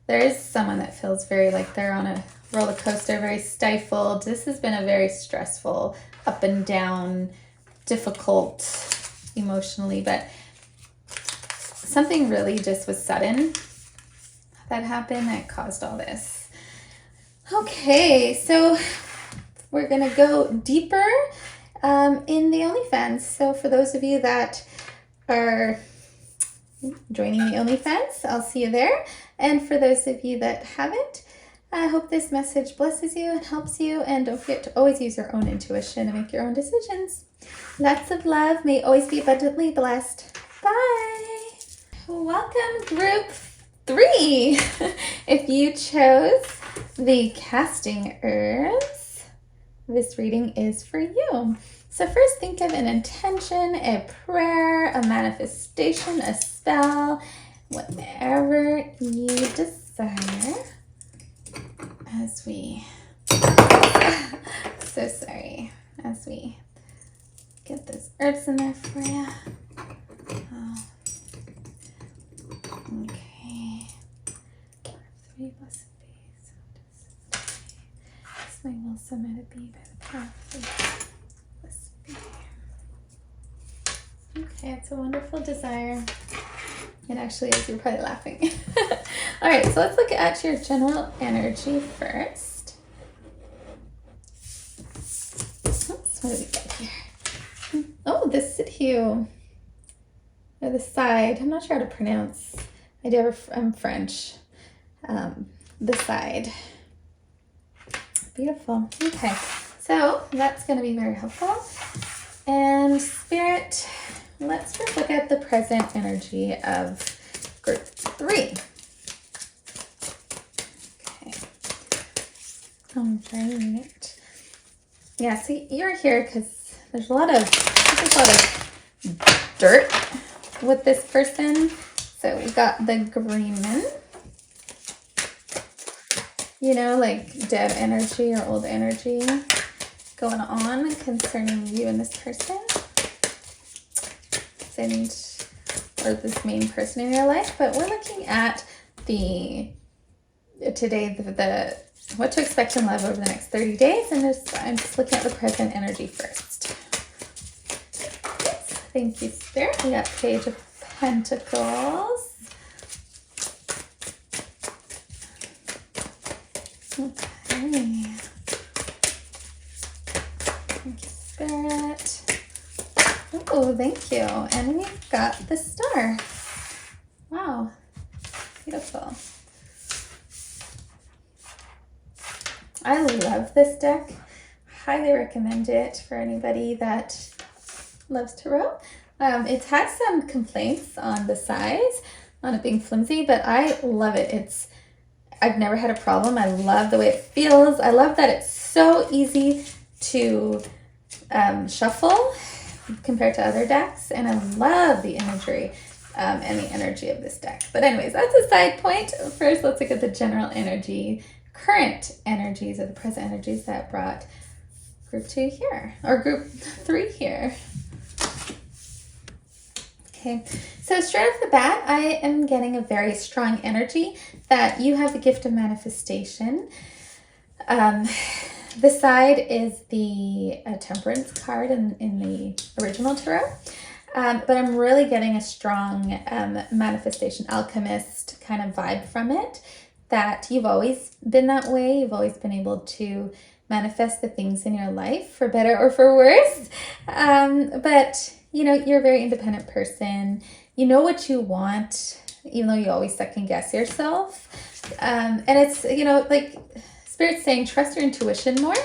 S1: there is someone that feels very like they're on a roller coaster, very stifled. This has been a very stressful, up and down, difficult emotionally, but something really just was sudden that happened that caused all this. Okay, so we're going to go deeper in the OnlyFans. So for those of you that are joining the OnlyFans, I'll see you there. And for those of you that haven't, I hope this message blesses you and helps you. And don't forget to always use your own intuition and make your own decisions. Lots of love. May you always be abundantly blessed. Bye. Welcome, group 3. If you chose the casting herbs, this reading is for you. So first, think of an intention, a prayer, a manifestation, a spell, whatever you desire. As we get those herbs in there for you. Okay. 3 blessed bees. This my will submitted be by the power of the blessed be. Okay, it's a wonderful desire. It actually is. You're probably laughing. All right, so let's look at your general energy first. Oops, what do we get here? Oh, the Sidhu. Or the side. I'm not sure how to pronounce. I'm French. The side. Beautiful. Okay, so that's going to be very helpful. And Spirit, let's just look at the present energy of group 3. Okay. All right. Yeah, see, you're here because there's a lot of dirt with this person. So we got the green man. Like dead energy or old energy going on concerning you and this person. And or this main person in your life, but we're looking at the what to expect in love over the next 30 days, and I'm just looking at the present energy first. Thank you, Spirit. We got Page of Pentacles. Okay. Thank you, Spirit. Oh, thank you. And we've got the Star. Wow. Beautiful. I love this deck. Highly recommend it for anybody that loves tarot. It has some complaints on the size, on it being flimsy, but I love it. I've never had a problem. I love the way it feels. I love that it's so easy to shuffle compared to other decks, and I love the imagery and the energy of this deck. But anyways, that's a side point. First, let's look at the general energy, current energies, or the present energies that brought group 2 here, or group 3 here. Okay, so straight off the bat, I am getting a very strong energy that you have the gift of manifestation. The side is the Temperance card in the original tarot, but I'm really getting a strong manifestation alchemist kind of vibe from it, that you've always been that way. You've always been able to manifest the things in your life, for better or for worse. But you know, you're a very independent person. You know what you want, even though you always second guess yourself. And it's, you know, like Spirit's saying, trust your intuition more.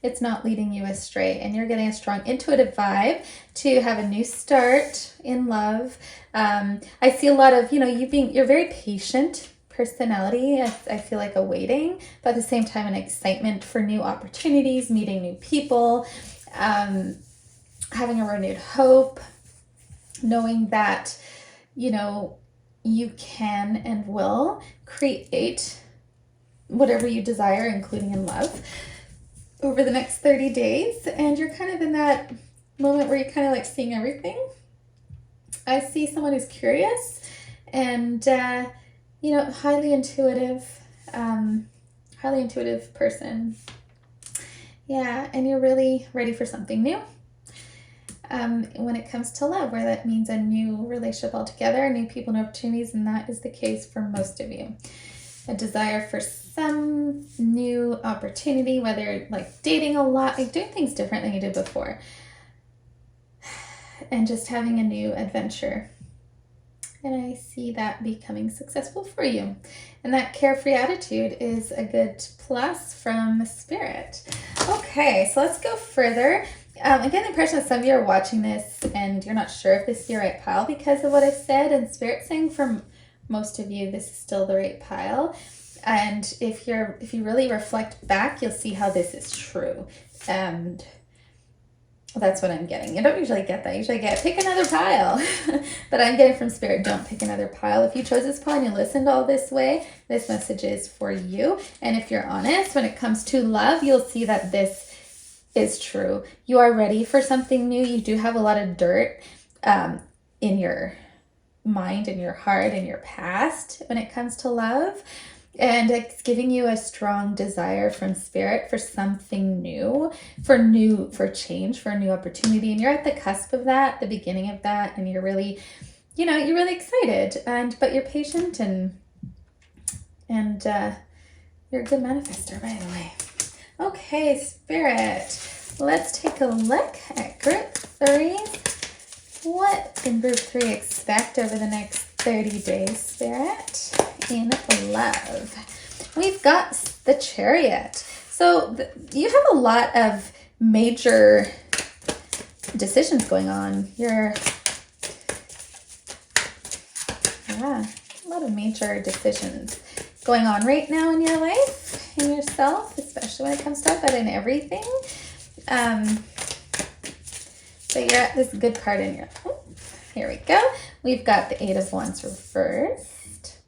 S1: It's not leading you astray, and you're getting a strong intuitive vibe to have a new start in love. I see a lot of, you know, you're very patient personality. I feel like a waiting, but at the same time an excitement for new opportunities, meeting new people, having a renewed hope, knowing that, you know, you can and will create whatever you desire, including in love, over the next 30 days. And you're kind of in that moment where you're kind of like seeing everything. I see someone who's curious and, you know, highly intuitive person. Yeah, and you're really ready for something new. When it comes to love, where that means a new relationship altogether, new people, new opportunities, and that is the case for most of you. A desire for some new opportunity, whether like dating a lot, like doing things different than you did before, and just having a new adventure. And I see that becoming successful for you. And that carefree attitude is a good plus from Spirit. Okay, so let's go further. I get the impression that some of you are watching this and you're not sure if this is your right pile because of what I've said, and Spirit's saying for most of you this is still the right pile. And if you really reflect back, you'll see how this is true. And that's what I'm getting. I don't usually get that. I usually get pick another pile. But I'm getting from Spirit, don't pick another pile. If you chose this pile and you listened all this way, this message is for you. And if you're honest, when it comes to love, you'll see that this is true. You are ready for something new. You do have a lot of dirt in your mind, in your heart, in your past when it comes to love. And it's giving you a strong desire from Spirit for something new, for change, for a new opportunity. And you're at the cusp of that, the beginning of that. And you're really, you know, you're really excited, but you're patient and you're a good manifester, by the way. Okay, Spirit, let's take a look at group 3. What can group 3 expect over the next 30 days, Spirit, in love? We've got the Chariot. So you have a lot of major decisions going on. A lot of major decisions going on right now in your life, in yourself, especially when it comes to that, but in everything. So you're at this good card in your, here we go. We've got the 8 of Wands reversed.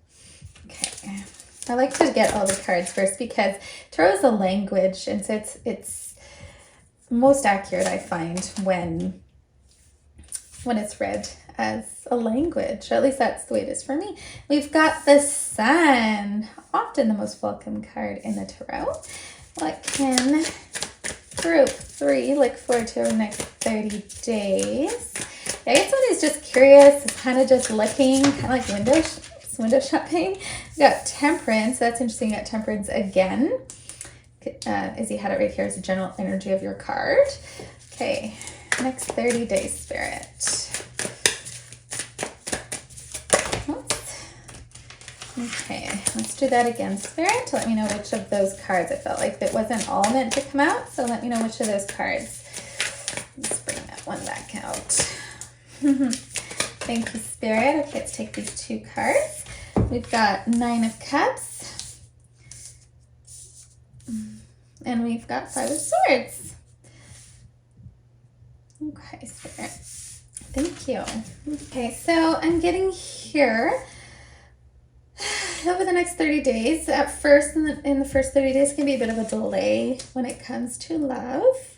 S1: Okay. I like to get all the cards first because tarot is a language, and so it's most accurate, I find, when it's read as a language. At least that's the way it is for me. We've got the Sun, often the most welcome card in the tarot. What can group 3 look forward to over the next 30 days? Yeah, I guess somebody's just curious, kind of just looking, kind of like window shopping. We got Temperance. That's interesting. You got Temperance again. As you had it right here as a general energy of your card. Okay, next 30 days, Spirit. Oops. Okay, let's do that again, Spirit. Let me know which of those cards. I felt like it wasn't all meant to come out, so let me know which of those cards. Let's bring that one back out. Thank you, Spirit. Okay, let's take these 2 cards. We've got 9 of Cups. And we've got 5 of Swords. Okay, Spirit. Thank you. Okay, so I'm getting here over the next 30 days. At first, in the first 30 days, can be a bit of a delay when it comes to love.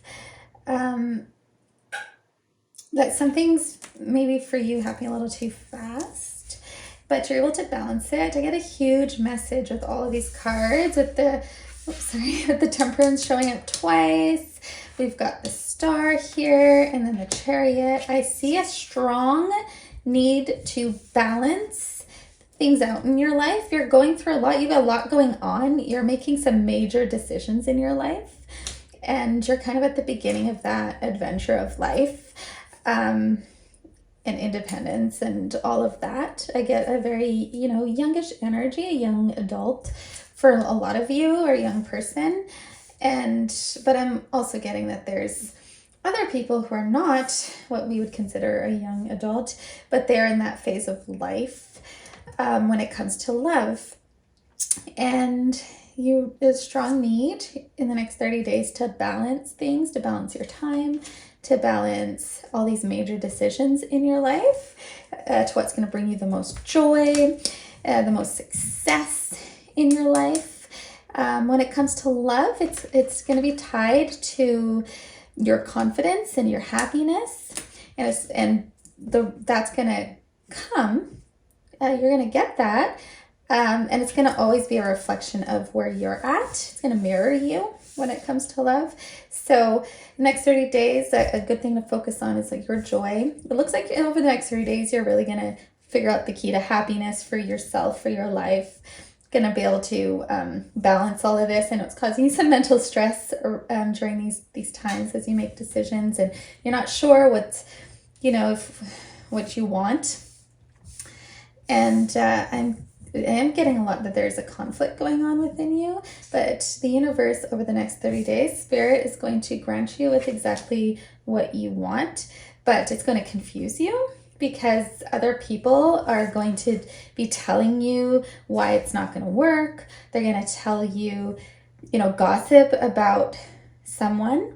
S1: That some things maybe for you happen a little too fast, but you're able to balance it. I get a huge message with all of these cards with the with the Temperance showing up twice. We've got the Star here and then the Chariot. I see a strong need to balance things out in your life. You're going through a lot. You've got a lot going on. You're making some major decisions in your life, and you're kind of at the beginning of that adventure of life. And independence and all of that. I get a very, youngish energy, a young adult for a lot of you, or a young person. But I'm also getting that there's other people who are not what we would consider a young adult, but they're in that phase of life when it comes to love. And there's a strong need in the next 30 days to balance things, to balance your time, to balance all these major decisions in your life to what's going to bring you the most joy, the most success in your life. When it comes to love, it's going to be tied to your confidence and your happiness, and that's going to come. You're going to get that, and it's going to always be a reflection of where you're at. It's going to mirror you when it comes to love. So the next 30 days, a good thing to focus on is like your joy. It looks like over the next 30 days, you're really going to figure out the key to happiness for yourself, for your life. Going to be able to balance all of this. I know it's causing you some mental stress during these times as you make decisions and you're not sure what you want. And I am getting a lot that there's a conflict going on within you, but the universe over the next 30 days, Spirit is going to grant you with exactly what you want, but it's going to confuse you because other people are going to be telling you why it's not going to work. They're going to tell you, gossip about someone.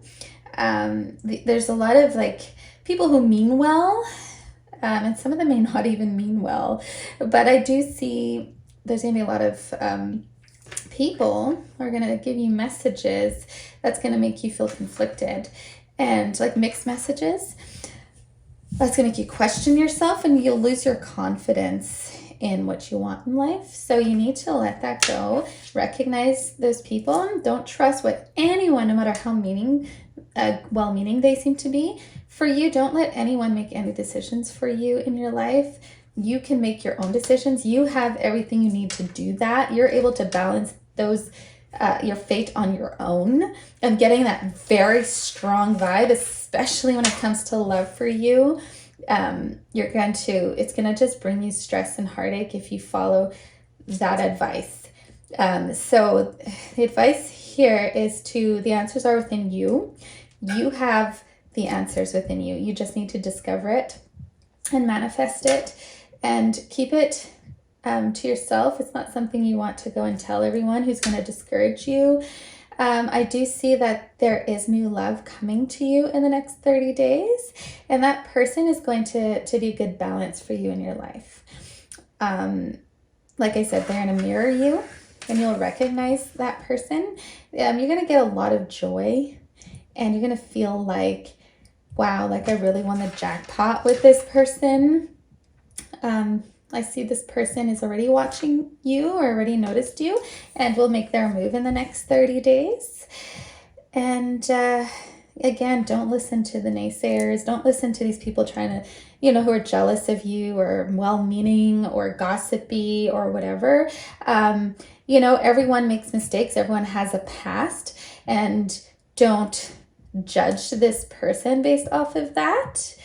S1: There's a lot of people who mean well, and some of them may not even mean well, but I do see there's going to be a lot of people who are going to give you messages that's going to make you feel conflicted and mixed messages. That's going to make you question yourself and you'll lose your confidence in what you want in life. So you need to let that go. Recognize those people. Don't trust what anyone, no matter how well-meaning they seem to be. For you, don't let anyone make any decisions for you in your life. You can make your own decisions. You have everything you need to do that. You're able to balance those your fate on your own. I'm getting that very strong vibe, especially when it comes to love for you. It's going to just bring you stress and heartache if you follow that advice. So the advice here is the answers are within you. You have the answers within you. You just need to discover it and manifest it and keep it to yourself. It's not something you want to go and tell everyone who's going to discourage you. I do see that there is new love coming to you in the next 30 days, and that person is going to be a good balance for you in your life. Like I said, they're going to mirror you, and you'll recognize that person. You're going to get a lot of joy, and you're going to feel like, wow, I really won the jackpot with this person. I see this person is already watching you or already noticed you and will make their move in the next 30 days. And again, don't listen to the naysayers. Don't listen to these people trying to, who are jealous of you or well-meaning or gossipy or whatever. Everyone makes mistakes. Everyone has a past. And don't judge this person based off of that.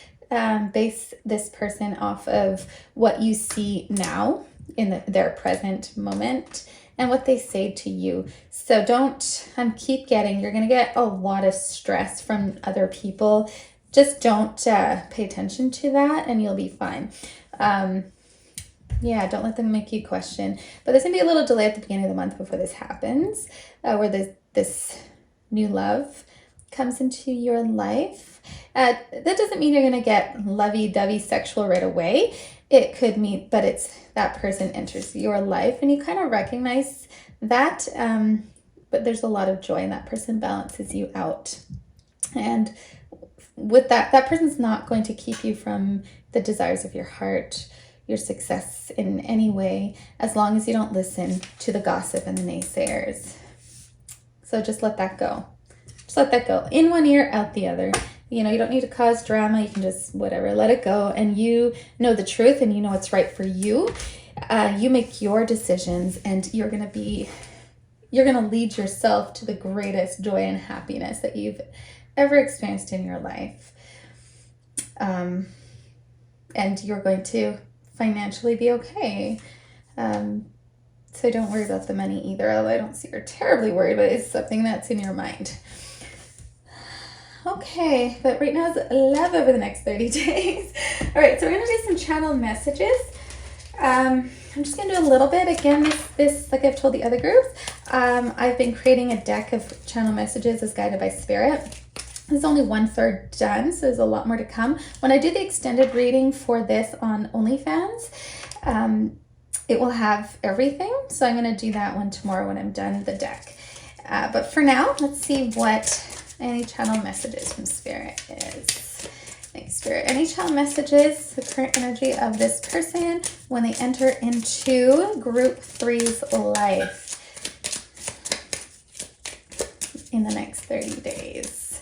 S1: Base this person off of what you see now in their present moment and what they say to you. So don't keep getting, you're going to get a lot of stress from other people. Just don't pay attention to that and you'll be fine. Yeah, don't let them make you question. But there's going to be a little delay at the beginning of the month before this happens, where this new love comes into your life. That doesn't mean you're going to get lovey-dovey sexual right away. It could mean, but it's that person enters your life and you kind of recognize that, but there's a lot of joy and that person balances you out. And with that person's not going to keep you from the desires of your heart, your success in any way, as long as you don't listen to the gossip and the naysayers. So just let that go. Just let that go. In one ear, out the other. You don't need to cause drama. You can just whatever, let it go. And you know the truth and you know what's right for you. You make your decisions and you're going to lead yourself to the greatest joy and happiness that you've ever experienced in your life. And you're going to financially be okay. So don't worry about the money either. Although I don't see you're terribly worried, but it's something that's in your mind. Okay, but right now is love over the next 30 days. All right, so we're going to do some channel messages. I'm just going to do a little bit. Again, this like I've told the other groups, I've been creating a deck of channel messages as guided by Spirit. This is only 1/3 done, so there's a lot more to come. When I do the extended reading for this on OnlyFans, it will have everything. So I'm going to do that one tomorrow when I'm done the deck. But for now, let's see what any channel messages from Spirit is. Thanks, Spirit. Any channel messages, the current energy of this person when they enter into Group 3's life in the next 30 days.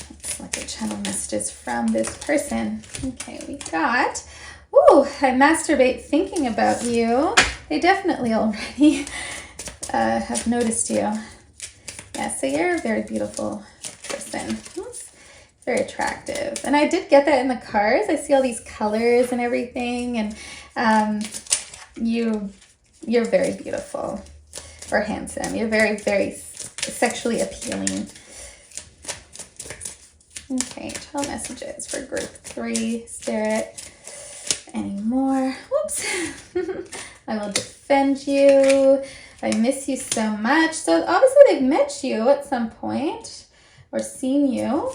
S1: Let's look at channel messages from this person. Okay, we got, I masturbate thinking about you. They definitely already have noticed you. Yeah, so you're a very beautiful person. Very attractive. And I did get that in the cards. I see all these colors and everything. And you're very beautiful or handsome. You're very, very sexually appealing. Okay, child messages for Group 3, Spirit. Any more? Whoops. I will defend you. I miss you so much. So obviously they've met you at some point or seen you.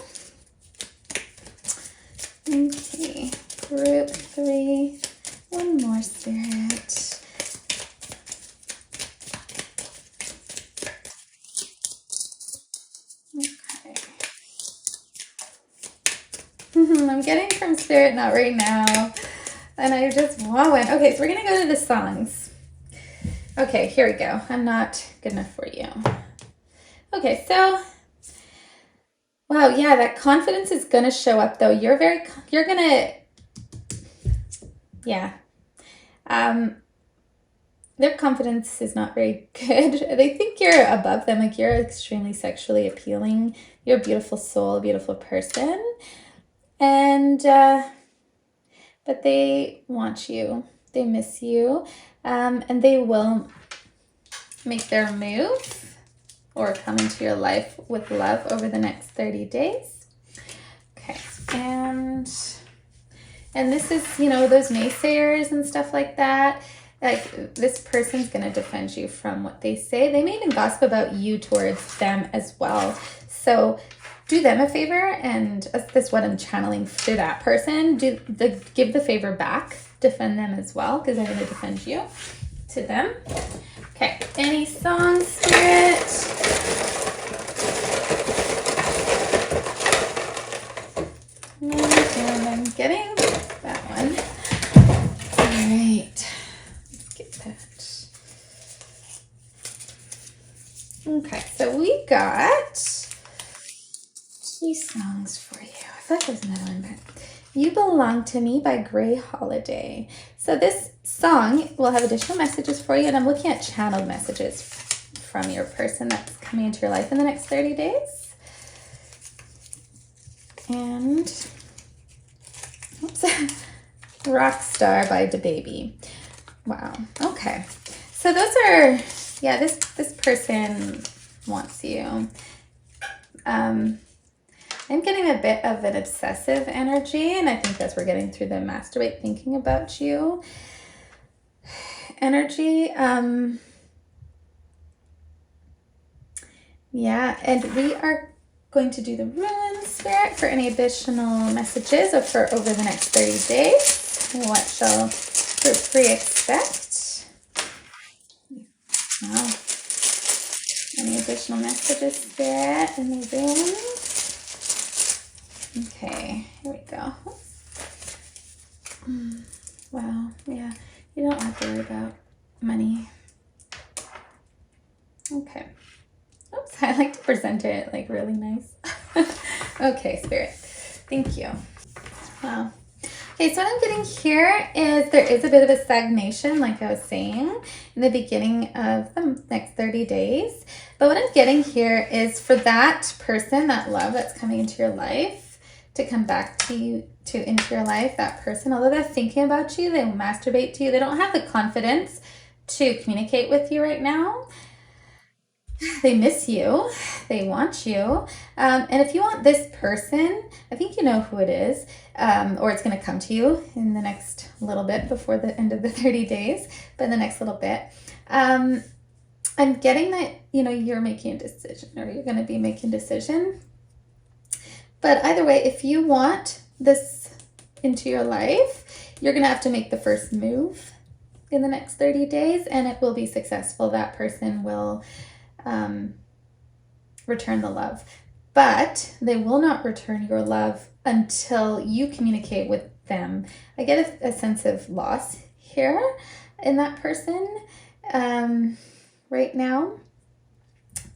S1: Okay, Group 3. One more, Spirit. Okay. I'm getting from Spirit, not right now. And I just wowing. Okay, so we're going to go to the songs. Okay, here we go. I'm not good enough for you. Okay, so, wow, yeah, that confidence is going to show up, though. You're going to, yeah. Their confidence is not very good. They think you're above them, like you're extremely sexually appealing. You're a beautiful soul, a beautiful person. And, but they want you. They miss you. And they will make their move or come into your life with love over the next 30 days. Okay, and this is, those naysayers and stuff like that. Like, this person's going to defend you from what they say. They may even gossip about you towards them as well. So do them a favor, and this is what I'm channeling through that person. Give the favor back. Defend them as well, because they're going to defend you to them. Okay, any songs, Spirit? And I'm getting that one. we got 2 songs for you. I thought there was another one, but You Belong to Me by Gray Holiday. So this song will have additional messages for you, and I'm looking at channeled messages from your person that's coming into your life in the next 30 days. And oops, Rockstar by DaBaby. Wow. Okay. So those are, yeah, this person wants you. I'm getting a bit of an obsessive energy, and I think that's we're getting through the masturbate thinking about you energy. Yeah, and we are going to do the rune spirit for any additional messages for over the next 30 days. What shall group 3 expect? Wow. Any additional messages, spirit, in the rune? Okay, here we go. Wow, yeah, you don't have to worry about money. Okay. Oops, I like to present it like really nice. Okay, spirit, thank you. Wow. Okay, so what I'm getting here is there is a bit of a stagnation, like I was saying, in the beginning of the next 30 days. But what I'm getting here is for that person, that love that's coming into your life, to come back to you, into your life, that person, although they're thinking about you, they masturbate to you, they don't have the confidence to communicate with you right now. They miss you. They want you. And if you want this person, I think you know who it is, or it's going to come to you in the next little bit before the end of the 30 days, but in the next little bit. I'm getting that, you're making a decision, or you're going to be making a decision. But either way, if you want this into your life, you're going to have to make the first move in the next 30 days, and it will be successful. That person will return the love, but they will not return your love until you communicate with them. I get a sense of loss here in that person right now.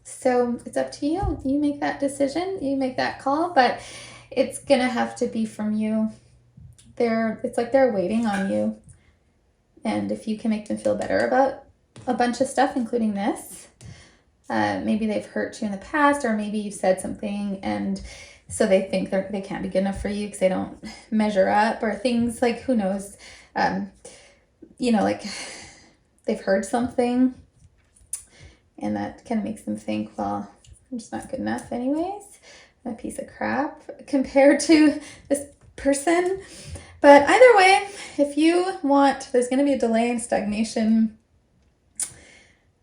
S1: So it's up to you. You make that decision, you make that call, but it's gonna have to be from you. It's like they're waiting on you, and if you can make them feel better about a bunch of stuff, including this. Maybe they've hurt you in the past, or maybe you've said something and so they think they can't be good enough for you because they don't measure up, or things like, who knows, like they've heard something and that kind of makes them think, well, I'm just not good enough anyways. I'm a piece of crap compared to this person. But either way, if you want, there's going to be a delay in stagnation.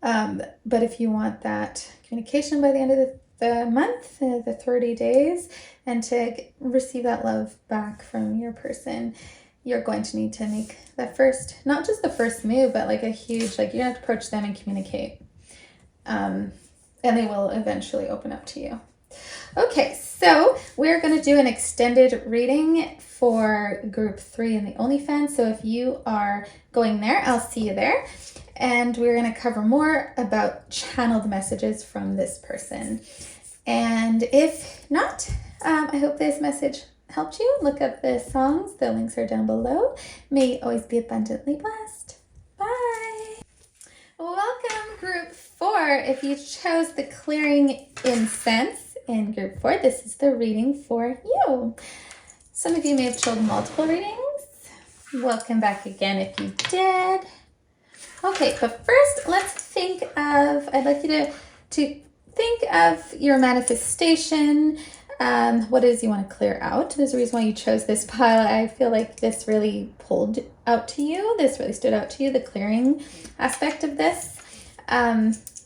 S1: But if you want that communication by the end of the month, the 30 days, and to receive that love back from your person, you're going to need to make the first, not just the first move, but like a huge, like you have to approach them and communicate. And they will eventually open up to you. Okay, so we're going to do an extended reading for group 3 in the ONLYFANS. So if you are going there, I'll see you there. And we're going to cover more about channeled messages from this person. And if not, I hope this message helped you. Look up the songs. The links are down below. May you always be abundantly blessed. Bye. Welcome, group 4. If you chose the clearing incense in group 4, this is the reading for you. Some of you may have chosen multiple readings. Welcome back again if you did. Okay, but first let's think of, I'd like you to think of your manifestation, what it is you want to clear out. There's a reason why you chose this pile. I feel like this really pulled out to you. This really stood out to you, the clearing aspect of this.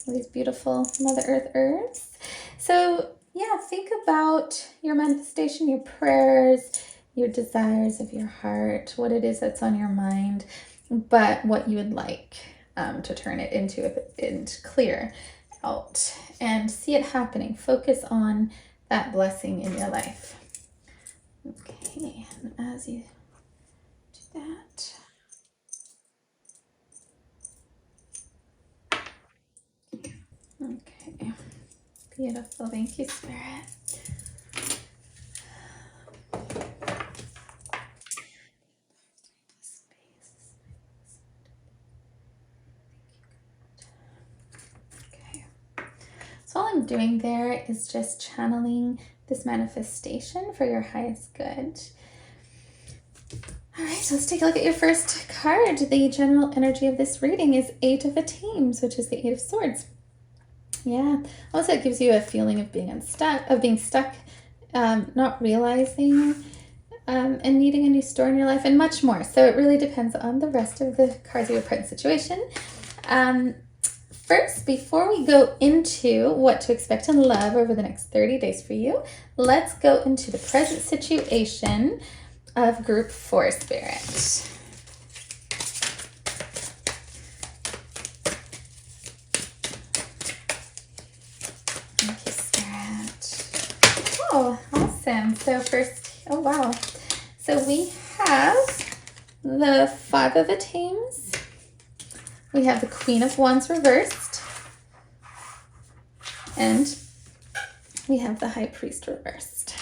S1: These beautiful Mother Earth herbs. So yeah, think about your manifestation, your prayers, your desires of your heart, what it is that's on your mind, but what you would like to turn it into and clear out and see it happening. Focus on that blessing in your life. Okay, and as you do that, okay. Beautiful. Thank you, Spirit. Okay. So all I'm doing there is just channeling this manifestation for your highest good. All right, so let's take a look at your first card. The general energy of this reading is Eight of Teams, which is the Eight of Swords. Yeah. Also, it gives you a feeling of being stuck, not realizing, and needing a new store in your life, and much more. So it really depends on the rest of the cards of your present situation. First, before we go into what to expect in love over the next 30 days for you, let's go into the present situation of Group 4, Spirit. Thank you, Spirit. Oh, awesome. So first, oh wow. So we have the Five of Teams. We have the Queen of Wands reversed. And we have the High Priest reversed.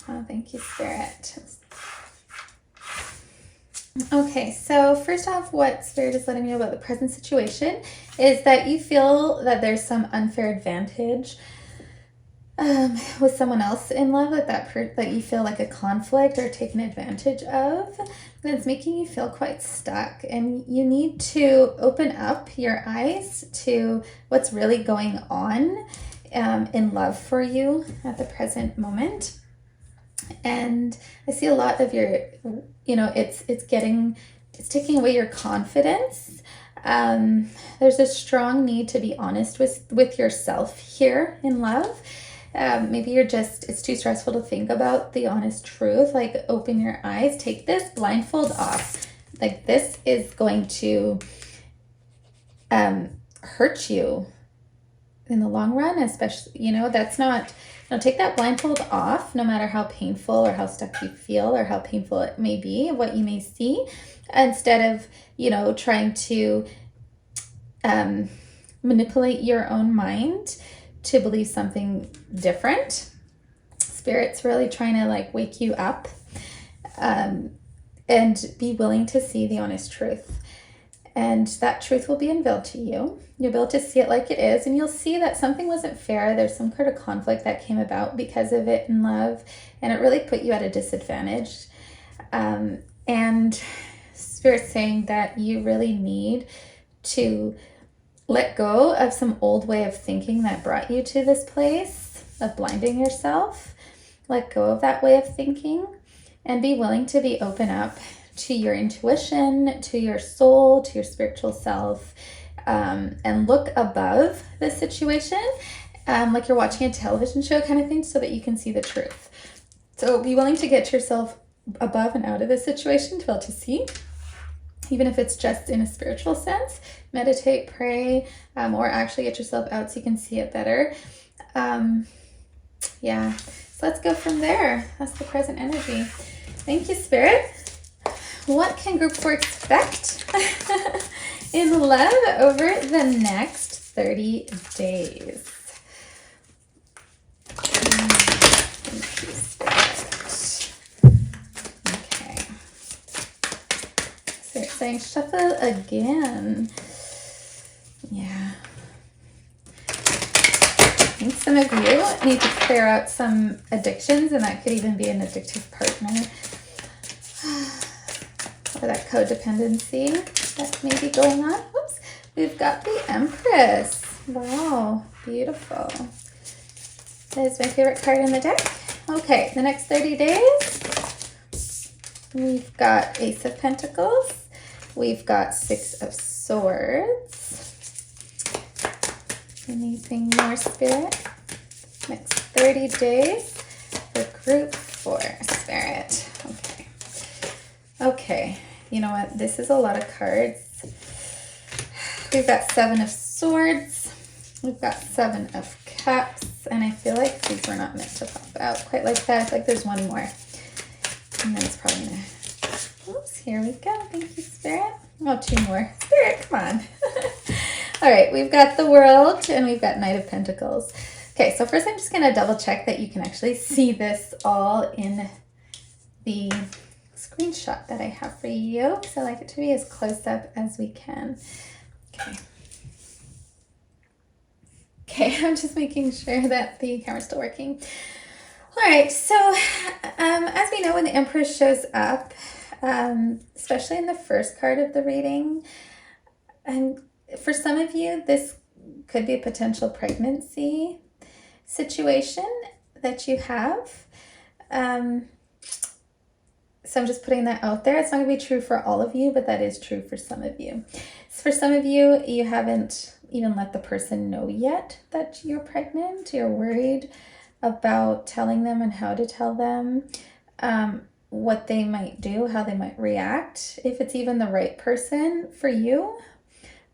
S1: Oh, thank you, Spirit. Okay, so first off, what Spirit is letting me know about the present situation is that you feel that there's some unfair advantage with someone else in love, that you feel like a conflict or taken advantage of. That's making you feel quite stuck, and you need to open up your eyes to what's really going on in love for you at the present moment. And I see a lot of your, it's taking away your confidence. There's a strong need to be honest with yourself here in love. Maybe it's too stressful to think about the honest truth. Like, open your eyes, take this blindfold off. Like, this is going to hurt you in the long run, especially, take that blindfold off, no matter how painful or how stuck you feel or how painful it may be, what you may see, instead of, trying to manipulate your own mind to believe something different. Spirit's really trying to wake you up and be willing to see the honest truth. And that truth will be unveiled to you. You'll be able to see it like it is, and you'll see that something wasn't fair. There's some kind of conflict that came about because of it in love, and it really put you at a disadvantage. And Spirit's saying that you really need to let go of some old way of thinking that brought you to this place of blinding yourself. Let go of that way of thinking and be willing to be open up to your intuition, to your soul, to your spiritual self, and look above the situation, like you're watching a television show kind of thing, so that you can see the truth. So be willing to get yourself above and out of the situation to be able to see, even if it's just in a spiritual sense. Meditate, pray, or actually get yourself out so you can see it better. Yeah, so let's go from there. That's the present energy. Thank you, Spirit. What can Group 4 expect in love over the next 30 days? Thank you, Spirit. Okay. So it's saying shuffle again. Yeah. I think some of you need to clear out some addictions, and that could even be an addictive partner. Or that codependency that may be going on. Whoops. We've got the Empress. Wow, beautiful. That is my favorite card in the deck. Okay, the next 30 days, we've got Ace of Pentacles. We've got Six of Swords. Anything more, Spirit? Next 30 days for Group 4, Spirit. Okay. Okay. You know what? This is a lot of cards. We've got Seven of Swords. We've got Seven of Cups. And I feel like these were not meant to pop out quite like that. I feel like there's one more. And then it's probably going to... Oops, here we go. Thank you, Spirit. Oh, two more. Spirit, come on. All right, we've got the World and we've got Knight of Pentacles. Okay, so first I'm just going to double check that you can actually see this all in the screenshot that I have for you, because I like it to be as close up as we can. Okay. Okay, I'm just making sure that the camera's still working. All right, so as we know, when the Empress shows up, especially in the first card of the reading, and for some of you, this could be a potential pregnancy situation that you have. So I'm just putting that out there. It's not going to be true for all of you, but that is true for some of you. So for some of you, you haven't even let the person know yet that you're pregnant. You're worried about telling them and how to tell them, what they might do, how they might react, if it's even the right person for you,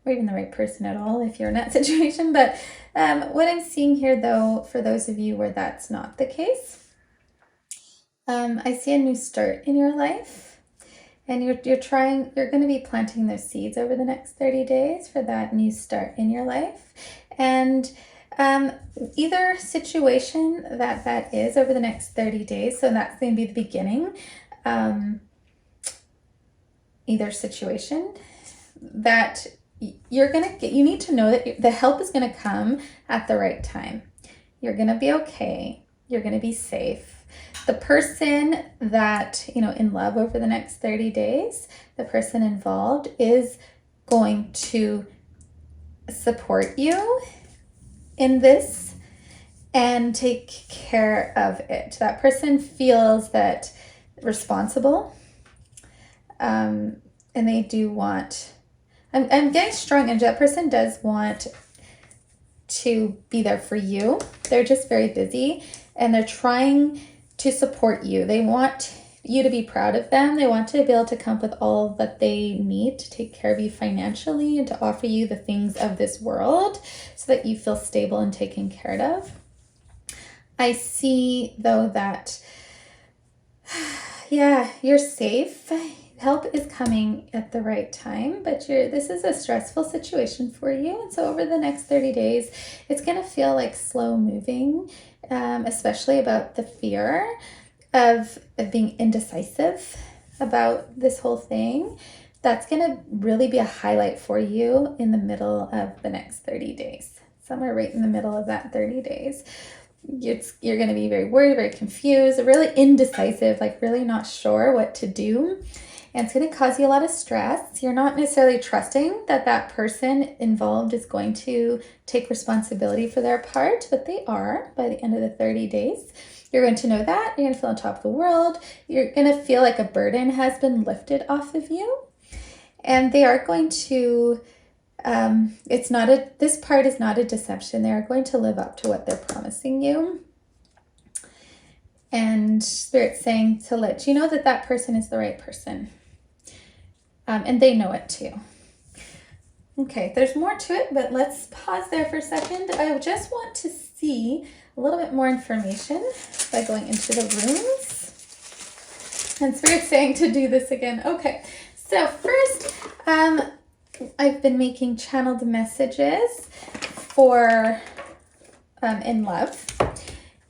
S1: or even the right person at all if you're in that situation. But what I'm seeing here, though, for those of you where that's not the case, I see a new start in your life, and you're going to be planting those seeds over the next 30 days for that new start in your life. And either situation that is over the next 30 days, so that's going to be the beginning, either situation that you're going to get, you need to know that the help is going to come at the right time. You're going to be okay. You're going to be safe. The person that, in love over the next 30 days, the person involved is going to support you in this and take care of it. That person feels that responsible, and they do want, I'm getting strong energy. That person does want to be there for you. They're just very busy and they're trying to support you. They want you to be proud of them. They want to be able to come up with all that they need to take care of you financially and to offer you the things of this world so that you feel stable and taken care of. I see, though, that, yeah, you're safe. Help is coming at the right time, but this is a stressful situation for you. And so over the next 30 days, it's going to feel like slow moving, especially about the fear of being indecisive about this whole thing. That's going to really be a highlight for you in the middle of the next 30 days, somewhere right in the middle of that 30 days. You're going to be very worried, very confused, really indecisive, like really not sure what to do. And it's going to cause you a lot of stress. You're not necessarily trusting that that person involved is going to take responsibility for their part, but they are by the end of the 30 days. You're going to know that. You're going to feel on top of the world. You're going to feel like a burden has been lifted off of you. And they are going to, this part is not a deception. They are going to live up to what they're promising you. And Spirit's saying to let you know that that person is the right person. And they know it too. Okay, there's more to it, but let's pause there for a second. I just want to see a little bit more information by going into the rooms. And Spirit's saying to do this again. Okay, so first, I've been making channeled messages for in love.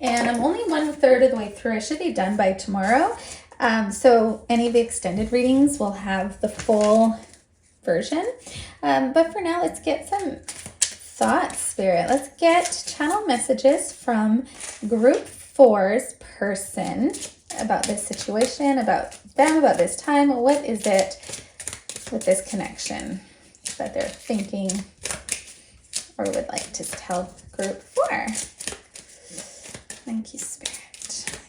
S1: And I'm only 1/3 of the way through. I should be done by tomorrow. So any of the extended readings will have the full version. But for now, let's get some thoughts, Spirit. Let's get channel messages from Group 4's person about this situation, about them, about this time. What is it with this connection that they're thinking or would like to tell Group 4? Thank you, Spirit.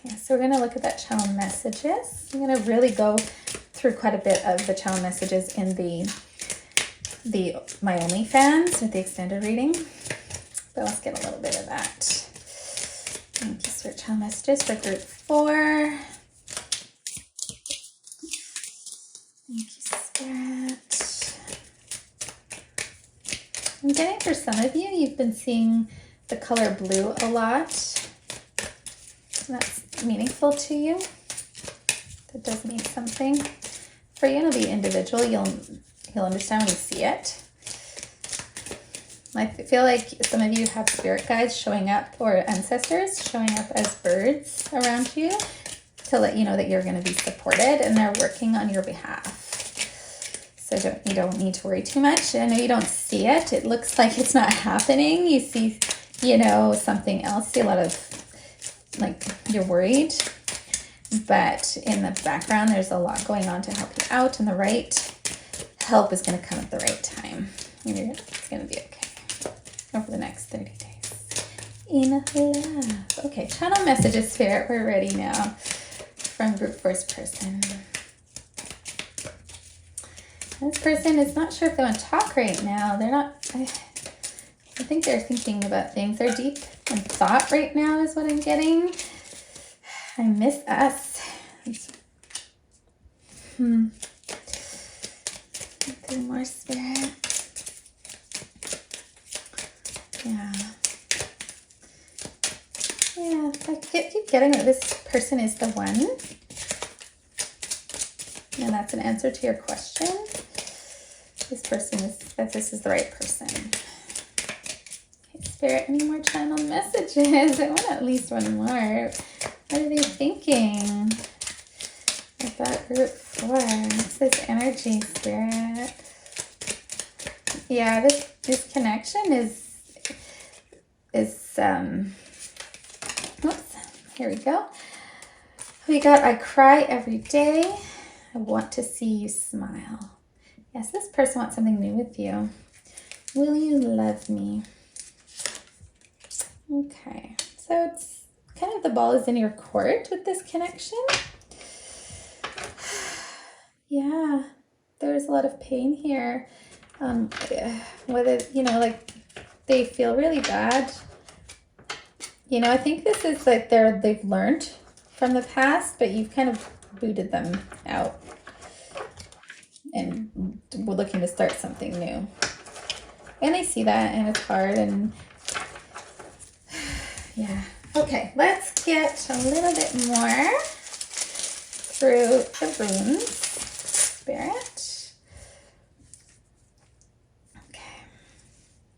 S1: Yeah, so we're going to look at that channel messages. I'm going to really go through quite a bit of the channel messages in my OnlyFans with the extended reading. But let's get a little bit of that. Thank you, Spirit. Channel messages for Group 4. Thank you, Spirit. I'm getting for some of you, you've been seeing the color blue a lot. That's meaningful to you. That does mean something. For you, it'll be individual. You'll understand when you see it. I feel like some of you have spirit guides showing up, or ancestors showing up as birds around you to let you know that you're going to be supported, and they're working on your behalf. So you don't need to worry too much. I know you don't see it. It looks like it's not happening. You see, something else. See a lot of, like, you're worried. But in the background, there's a lot going on to help you out. And the right help is going to come at the right time. It's going to be okay over the next 30 days. In love. Okay, channel messages, Spirit. We're ready now from group first person. This person is not sure if they want to talk right now. They're not, I think they're thinking about things. They're deep in thought right now is what I'm getting. I miss us. Through more, Spirit. Yeah. Yeah, I keep getting that this person is the one. And that's an answer to your question. This is the right person. Okay, Spirit, any more channel messages? I want at least one more. What are they thinking about group 4? What's this energy, Spirit? Yeah, this connection is oops, here we go. We got, I cry every day. I want to see you smile. Yes, this person wants something new with you. Will you love me? Okay, so it's kind of the ball is in your court with this connection. Yeah, there's a lot of pain here. Whether, like they feel really bad. I think this is like they've learned from the past, but you've kind of booted them out. And we're looking to start something new. And I see that, and it's hard, and yeah. Okay, let's get a little bit more through the runes, Spirit. Okay.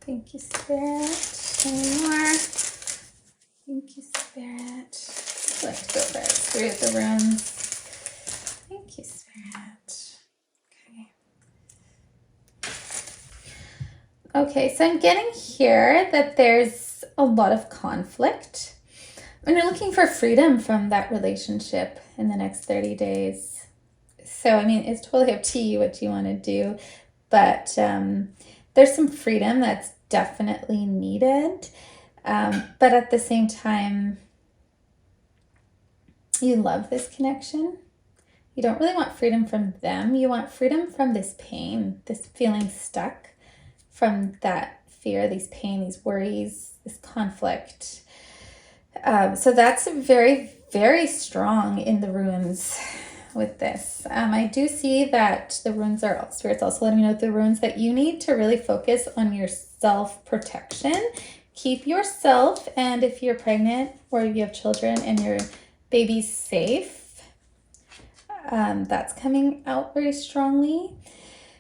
S1: Thank you, Spirit. Any more? Thank you, Spirit. I'd like to go through the runes. Thank you, Spirit. Okay, so I'm getting here that there's a lot of conflict. And you're looking for freedom from that relationship in the next 30 days. So, I mean, it's totally up to you what you want to do. But there's some freedom that's definitely needed. But at the same time, you love this connection. You don't really want freedom from them. You want freedom from this pain, this feeling stuck. From that fear, these pain, these worries, this conflict. So that's very, very strong in the runes with this. I do see that the runes are, Spirit's also letting me know the runes that you need to really focus on your self-protection. Keep yourself, and if you're pregnant or you have children and your baby's safe, that's coming out very strongly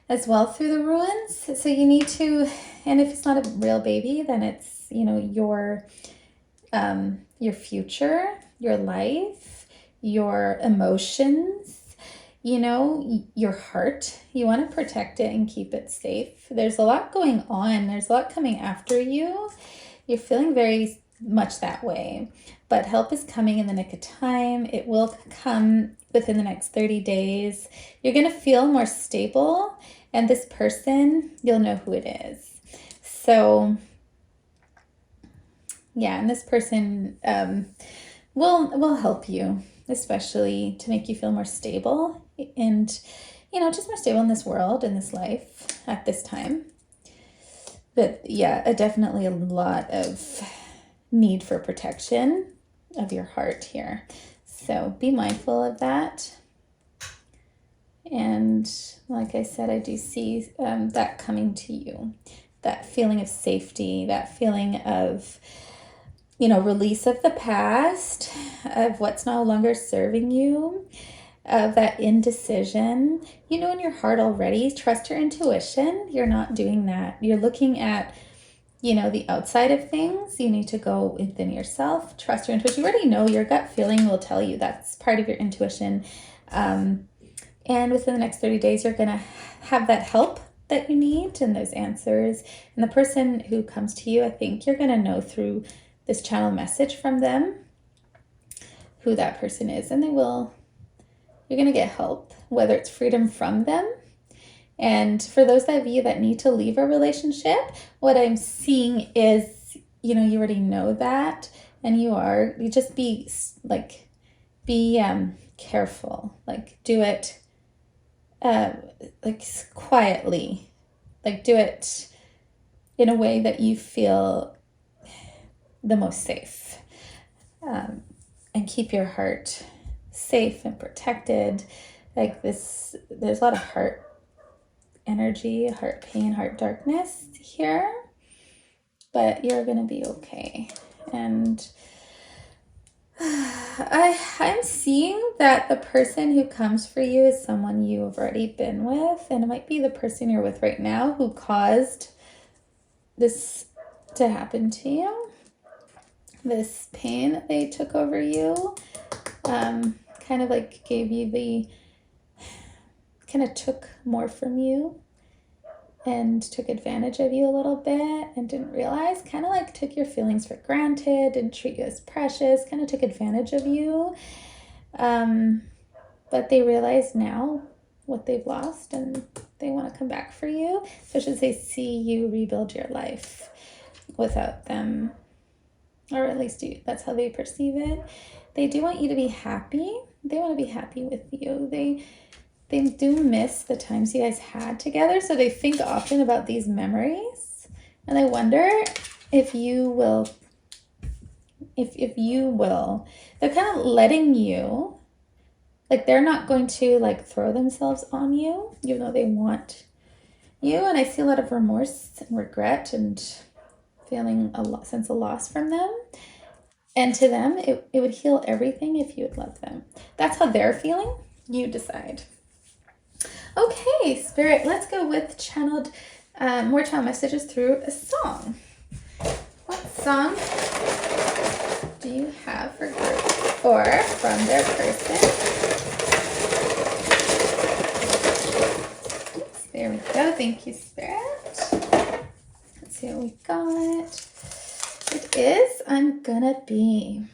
S1: as well through the ruins. So you need to, and if it's not a real baby, then it's, your future, your life, your emotions, your heart. You want to protect it and keep it safe. There's a lot going on. There's a lot coming after you. You're feeling very much that way, but help is coming in the nick of time. It will come within the next 30 days. You're going to feel more stable. And this person, you'll know who it is. So, yeah, and this person will help you, especially to make you feel more stable and, just more stable in this world, in this life at this time. But yeah, definitely a lot of need for protection of your heart here. So be mindful of that. And like I said, I do see that coming to you, that feeling of safety, that feeling of, release of the past, of what's no longer serving you, of that indecision. In your heart already, trust your intuition. You're not doing that. You're looking at the outside of things. You need to go within yourself, trust your intuition. You already know, your gut feeling will tell you. That's part of your intuition. And within the next 30 days, you're going to have that help that you need and those answers. And the person who comes to you, I think you're going to know through this channel message from them who that person is. And you're going to get help, whether it's freedom from them. And for those of you that need to leave a relationship, what I'm seeing is, you already know that, and you just be careful, do it quietly, do it in a way that you feel the most safe, and keep your heart safe and protected. There's a lot of heart energy, heart pain, heart darkness here, but you're gonna be okay. And I'm seeing that the person who comes for you is someone you've already been with, and it might be the person you're with right now who caused this to happen to you. This pain that they took over you, kind of gave you kind of took more from you and took advantage of you a little bit and didn't realize, kind of took your feelings for granted, didn't treat you as precious, kind of took advantage of you. But they realize now what they've lost and they want to come back for you, especially as they see you rebuild your life without them, or at least that's how they perceive it. They do want you to be happy. They want to be happy with you. They do miss the times you guys had together, so they think often about these memories, and I wonder if you will, they're kind of letting you, they're not going to throw themselves on you, even though they want you. And I see a lot of remorse and regret and feeling a sense of loss from them. And to them, it would heal everything if you would love them. That's how they're feeling. You decide. Okay, Spirit, let's go with more channel messages through a song. What song do you have for group or from their person? Oops, there we go. Thank you, Spirit. Let's see what we got. It is I'm Gonna Be.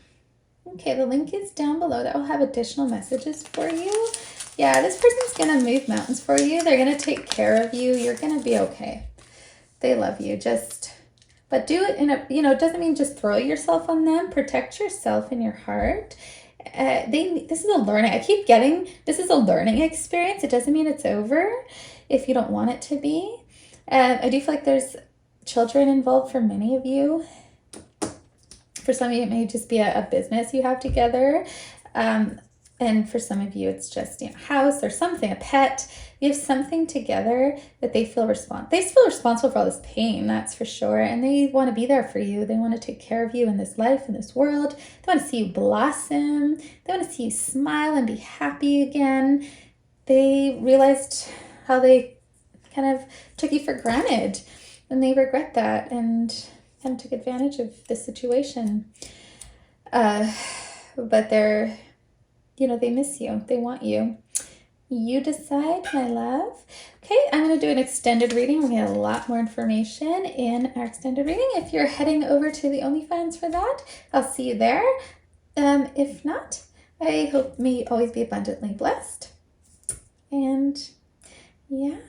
S1: Okay, the link is down below. That will have additional messages for you. Yeah, this person's going to move mountains for you. They're going to take care of you. You're going to be okay. They love you. But do it in it doesn't mean just throw yourself on them. Protect yourself in your heart. This is a learning. I keep getting, this is a learning experience. It doesn't mean it's over if you don't want it to be. I do feel like there's children involved for many of you. For some of you, it may just be a business you have together. And for some of you, it's just a house or something, a pet. You have something together that they feel responsible for all this pain, that's for sure. And they want to be there for you. They want to take care of you in this life, in this world. They want to see you blossom. They want to see you smile and be happy again. They realized how they kind of took you for granted, and they regret that and kind of took advantage of the situation. But they're, they miss you. They want you. You decide, my love. Okay, I'm going to do an extended reading. We have a lot more information in our extended reading. If you're heading over to the OnlyFans for that, I'll see you there. If not, I hope may always be abundantly blessed. And yeah,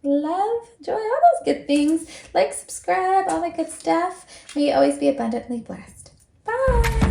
S1: love, joy, all those good things. Like, subscribe, all that good stuff. May you always be abundantly blessed. Bye.